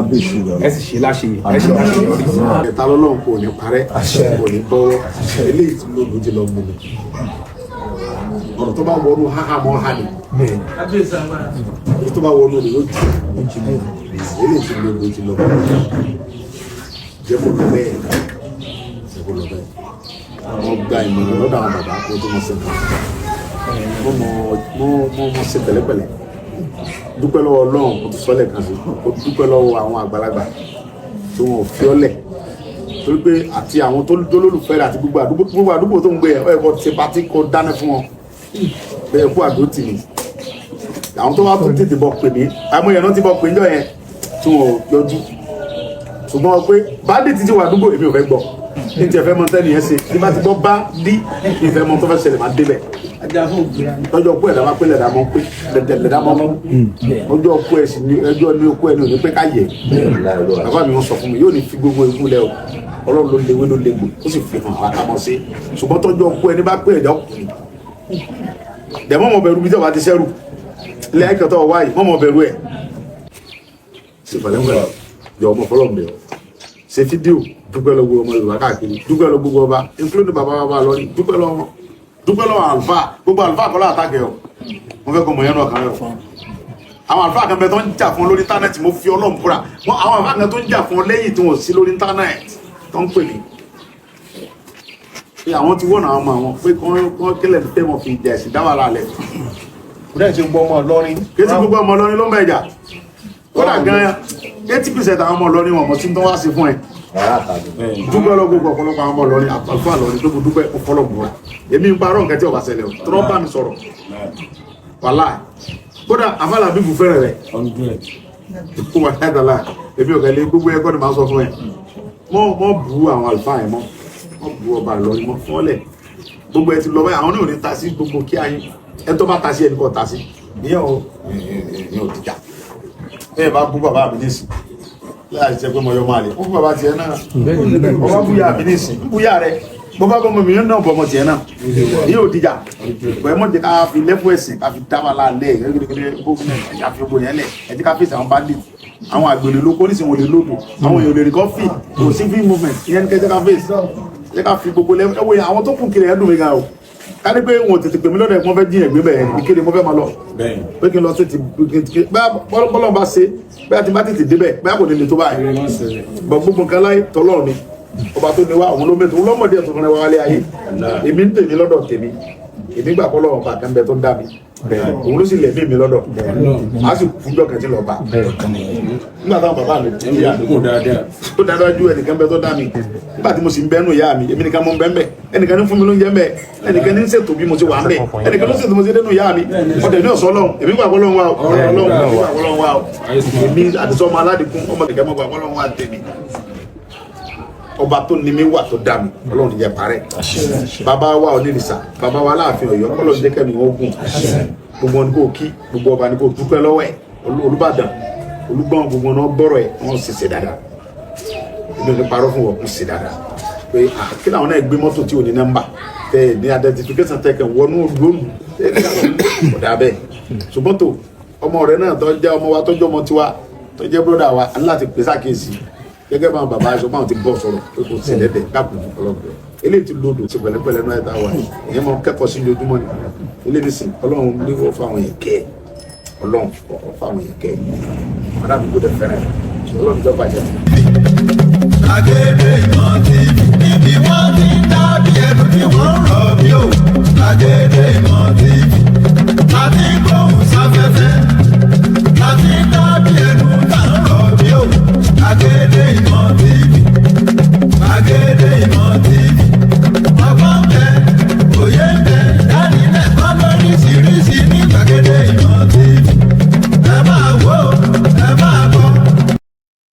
ẹ sì ṣe láṣeyè ẹ ṣe láṣeyọrí. ẹ̀ta lọ́lọ́run kò ní parẹ́ kò ní bọ́wọ́ eléyìí tí ló lójú lọ gbogbo ọ̀rọ̀ tó bá wọnú háhá mọ́ ha ni èyí tó bá wọnú ni yóò jù eléyìí tí ló lójú lọ jẹ́ kó lọ bẹ́ẹ̀ jẹ́ kó lọ bẹ́ẹ̀ wọ́n gba ìmọ̀ràn lọ́dọ̀ àwọn bàbá kó tó mọ̀ sí nǹkan mọ̀ sí pẹ̀lẹ́pẹ̀lẹ́ dúpẹ́ lọ́wọ́ Ọlọ́run kò tó sọ́lẹ̀ kan sí kò dúpẹ́ lọ́wọ́ àwọn àgbàlagbà tí wọn ò fi ọ́lẹ̀ torí pé àti àwọn tó lólùfẹ́ rẹ̀ àti gbogbo àdúgbò tó ń gbé ẹ̀ ẹ̀kọ́ ti patí kó dáná fún wọn bẹ́ẹ̀ kú àdó tì ní àwọn tó wá tó tètè bọ̀ pè mí àmọ́ yẹn náà ti bọ̀ pé ń jọ yẹn tí wọn ò yọjú ṣùgbọ́n pé báńdì títí wà àdúgbò èmi ò fẹ́ gbọ́ ní ti ẹ̀fẹ́ mọ tẹ́ni yẹn ṣe tí bá ti gbọ́ bá dí ìfẹ́ mọ tó fẹ́ ṣẹlẹ̀ máa débẹ̀ lọ́jọ́ kú ẹ̀dá máa pé lẹ̀dá mọ́ pé lẹ̀dá mọ́ mọ́ ọjọ́ kú ẹ̀ sì ní ẹjọ́ ní okú ẹ̀ ní òní pé ká yẹ bàbá mi wọ́n sọ fún mi yóò ní fi gbogbo ikú lẹ o Ọlọ́run ló léwé ló légbò ó sì fi hàn àkàmọ́ sí ṣùgbọ́n tọ́jọ́ kú ẹ̀ ní bá pé ẹ̀dá ọkùnrin dẹ̀mọ́ mọ̀ bẹ̀rù bí tẹ́ bá ti ṣẹ́rù ilé ẹ̀kẹ́ tó wáyé mọ́ mọ̀ bẹ̀rù ẹ̀ sì pẹ̀lẹ́pẹ̀lẹ́ jọ ọmọ fọlọ́mù ṣe fídíò dúpẹ́ lọ gbogbo ọmọ Yorùbá káàkiri dúpẹ́ lọ gbogbo ọba including bàbá wa lọ́rí dúpẹ́ lọ́wọ́ àlùfáà gbogbo àlùfáà kọ́lá àtàkẹ́ ọ wọ́n fẹ́ kọ́ mọ̀ yẹn náà kan rẹ̀ àwọn àlùfáà kan bẹ tó ń jà fún ọ lórí íńtánẹ́ẹ̀tì mo fi Ọlọ́run búra àwọn àlùfáà kan tó ń jà fún ọ lẹ́yìn tí wọ́n sí lórí íńtánẹ́ẹ̀tì tó ń pè mí pé àwọn ti wọ́n àwọn ọmọ àwọn pé kọ́ kílẹ̀ tẹ́ wọn fi ìjà ẹ̀sìn dáwà lálẹ́ kúrẹ́ ṣe gbọ́ ọmọ Ìlọrin kí tí gbogbo ọmọ Ìlọrin ló mẹ́jà kódà gan 80% àwọn ọmọ Ìlọrin wọn mọ̀ tí tó wá sí fún ẹ dúpẹ́ lọ gbogbo ọ̀pọ̀lọpọ̀ àwọn ọmọ Ìlọrin àpàlùfà Ìlọrin tó dúpẹ́ ọ̀pọ̀lọpọ̀ èmi ń parọ́ nǹkan tí ọba ṣẹlẹ̀ tó rọ́ bá mi sọ̀rọ̀ wàhálà kódà àfàlà bíbù fẹ́rẹ̀ rẹ̀ kó wà láìdàlà èmi ọ̀gá ilé gbogbo ẹ̀kọ́ ni màá sọ fún ẹ mọ́ bu àwọn àlùfáà yẹn mọ́ bu ọba Ìlọrin mọ́ fọ́lẹ̀ gbogbo ẹ ti lọ báyìí àwọn náà ò ní ta sí gbogbo kí ayé ẹ tó bá ta sí ẹnì kan ta sí ìyẹn ò dìjà ẹ bá bú bàbá mi nísìn láì jẹ́ pé mo yọ máa lè bú bàbá tiẹ̀ náà ọba búyà mi nísìn búyà rẹ bó bá bọ́mọ mi náà bọ́mọ tiẹ̀ náà ìyẹn ò dìjà pẹ̀lú mọ́ jẹ́ ká fi lẹ́fù ẹ̀sìn ká fi dá wa lálẹ́ gẹ́gẹ́gẹ́ gómìnà ẹ̀já fi gbogbo yẹn lẹ̀ ẹ̀jẹ̀ ká fèsì àwọn bandit àwọn àgbèrè lóko nísìnyí wọn lè lòdò àwọn èèyàn lè rí kọ́ fì kò sí free movement ìyẹn ní kẹjẹ ká face jẹ́ ká fi gbogbo lẹ́wọ́ ẹ̀wọ̀ àwọn tó kù kiri ẹ̀ dùn mí gan o ká ní pé wọn ò tètè pè mí lọ́dọ̀ ẹ̀ wọ́n fẹ́ dín ẹ̀gbẹ́ bẹ́ẹ̀ ní kéde mo fẹ́ máa lọ pé kí n lọ sí ti bọ́lọ́ bá ṣe bẹ́ẹ̀ tí bá tètè débẹ̀ bẹ́ẹ̀ kò ní lè tó báyìí bọ̀ gbogbo nǹkan láyé tọ́lọ́run ni ọba tó ní wá àwọn olómẹ́tò olómọdé ẹ̀ tó fún ẹ wálé ayé èmi ń tèmi lọ́dọ̀ tèmi èmi gbà kọ́ lọ́wọ́ bá kẹ́ńbẹ́ tó ń dá mi òun ló sì lẹ̀ mí lọ́dọ̀ màá sì fúnjọ́ kẹ́ntì lọ bá nígbà táwọn bàbá mi ti yà tó dáadáa ju ẹnìkan bẹ tó dá mi nígbà tí mo sì ń bẹ́nu ìyá mi èmi nìkan mo ń bẹ́ ń bẹ́ ẹnìkan ní fún mi lóúnjẹ ń bẹ́ ẹnìkan ní ń ṣètò bí mo ti wà ń bẹ́ ẹnìkan ló ṣètò mo ti dénú ìyá mi ọ̀dẹ̀ ní ọ̀sọ́ ọlọ́run èmi gbà ọlọ́run wa ọlọ́run wa èmi àtisọ́ ọmọ aládìkún ọmọ kẹ̀kẹ́ mọ́ gbà ọlọ́run wa tèmi ọba tó ní mi wà tó dá mi ọlọ́run jẹ́ parẹ́ bàbá wa onírìsà bàbá wa láàfin Ọ̀yọ́ ọlọ́run jẹ́ kẹ́mi wọn gùn gbogbo wọn ni kò kí gbogbo ọba ni kò dúpẹ́ lọ́wọ́ ẹ̀ Olúbàdàn Olúgbọ́n gbogbo wọn gbọ́rọ̀ ẹ̀ wọ́n sì ṣe dáadáa ibi ní parọ́ fún wọn kò ṣe dáadáa pé kí làwọn náà gbé mọ́tò tí ò ní nọ́mbà tẹ ní identification tẹkẹ̀ wọnú olóòlù ọ̀dà bẹ́ẹ̀ ṣùgbọ́n tó ọmọ rẹ náà tó jẹ́ ọmọ wa tó jẹ́ ọmọ tiwa tó jẹ́ bróda wa aláàtì pèsè àkíyèsí gẹ́gẹ́ bá bàbá aṣọ máa ti bọ́ sọ̀rọ̀ pé kò sí ẹ̀dẹ̀ dákùn ọlọ́gbọ̀n eléyìí ti lòdò sí pẹ̀lẹ́pẹ̀lẹ́ náà ẹ̀ta wà ìyẹn máa kẹ́kọ̀ọ́ sí ojoojúmọ́ ni eléyìí sì ọlọ́run ní wọ́n fáwọn yẹn kẹ́ ọlọ́run fáwọn yẹn kẹ́ madame gbọdọ̀ fẹ́rẹ̀ ọlọ́run jọ bàjẹ́. Gbàgede ìmọ̀ TV ibi wọ́n ti ń dábìí ẹnu tí wọ́n ń rọ̀ bí o Gbàgede ìmọ̀.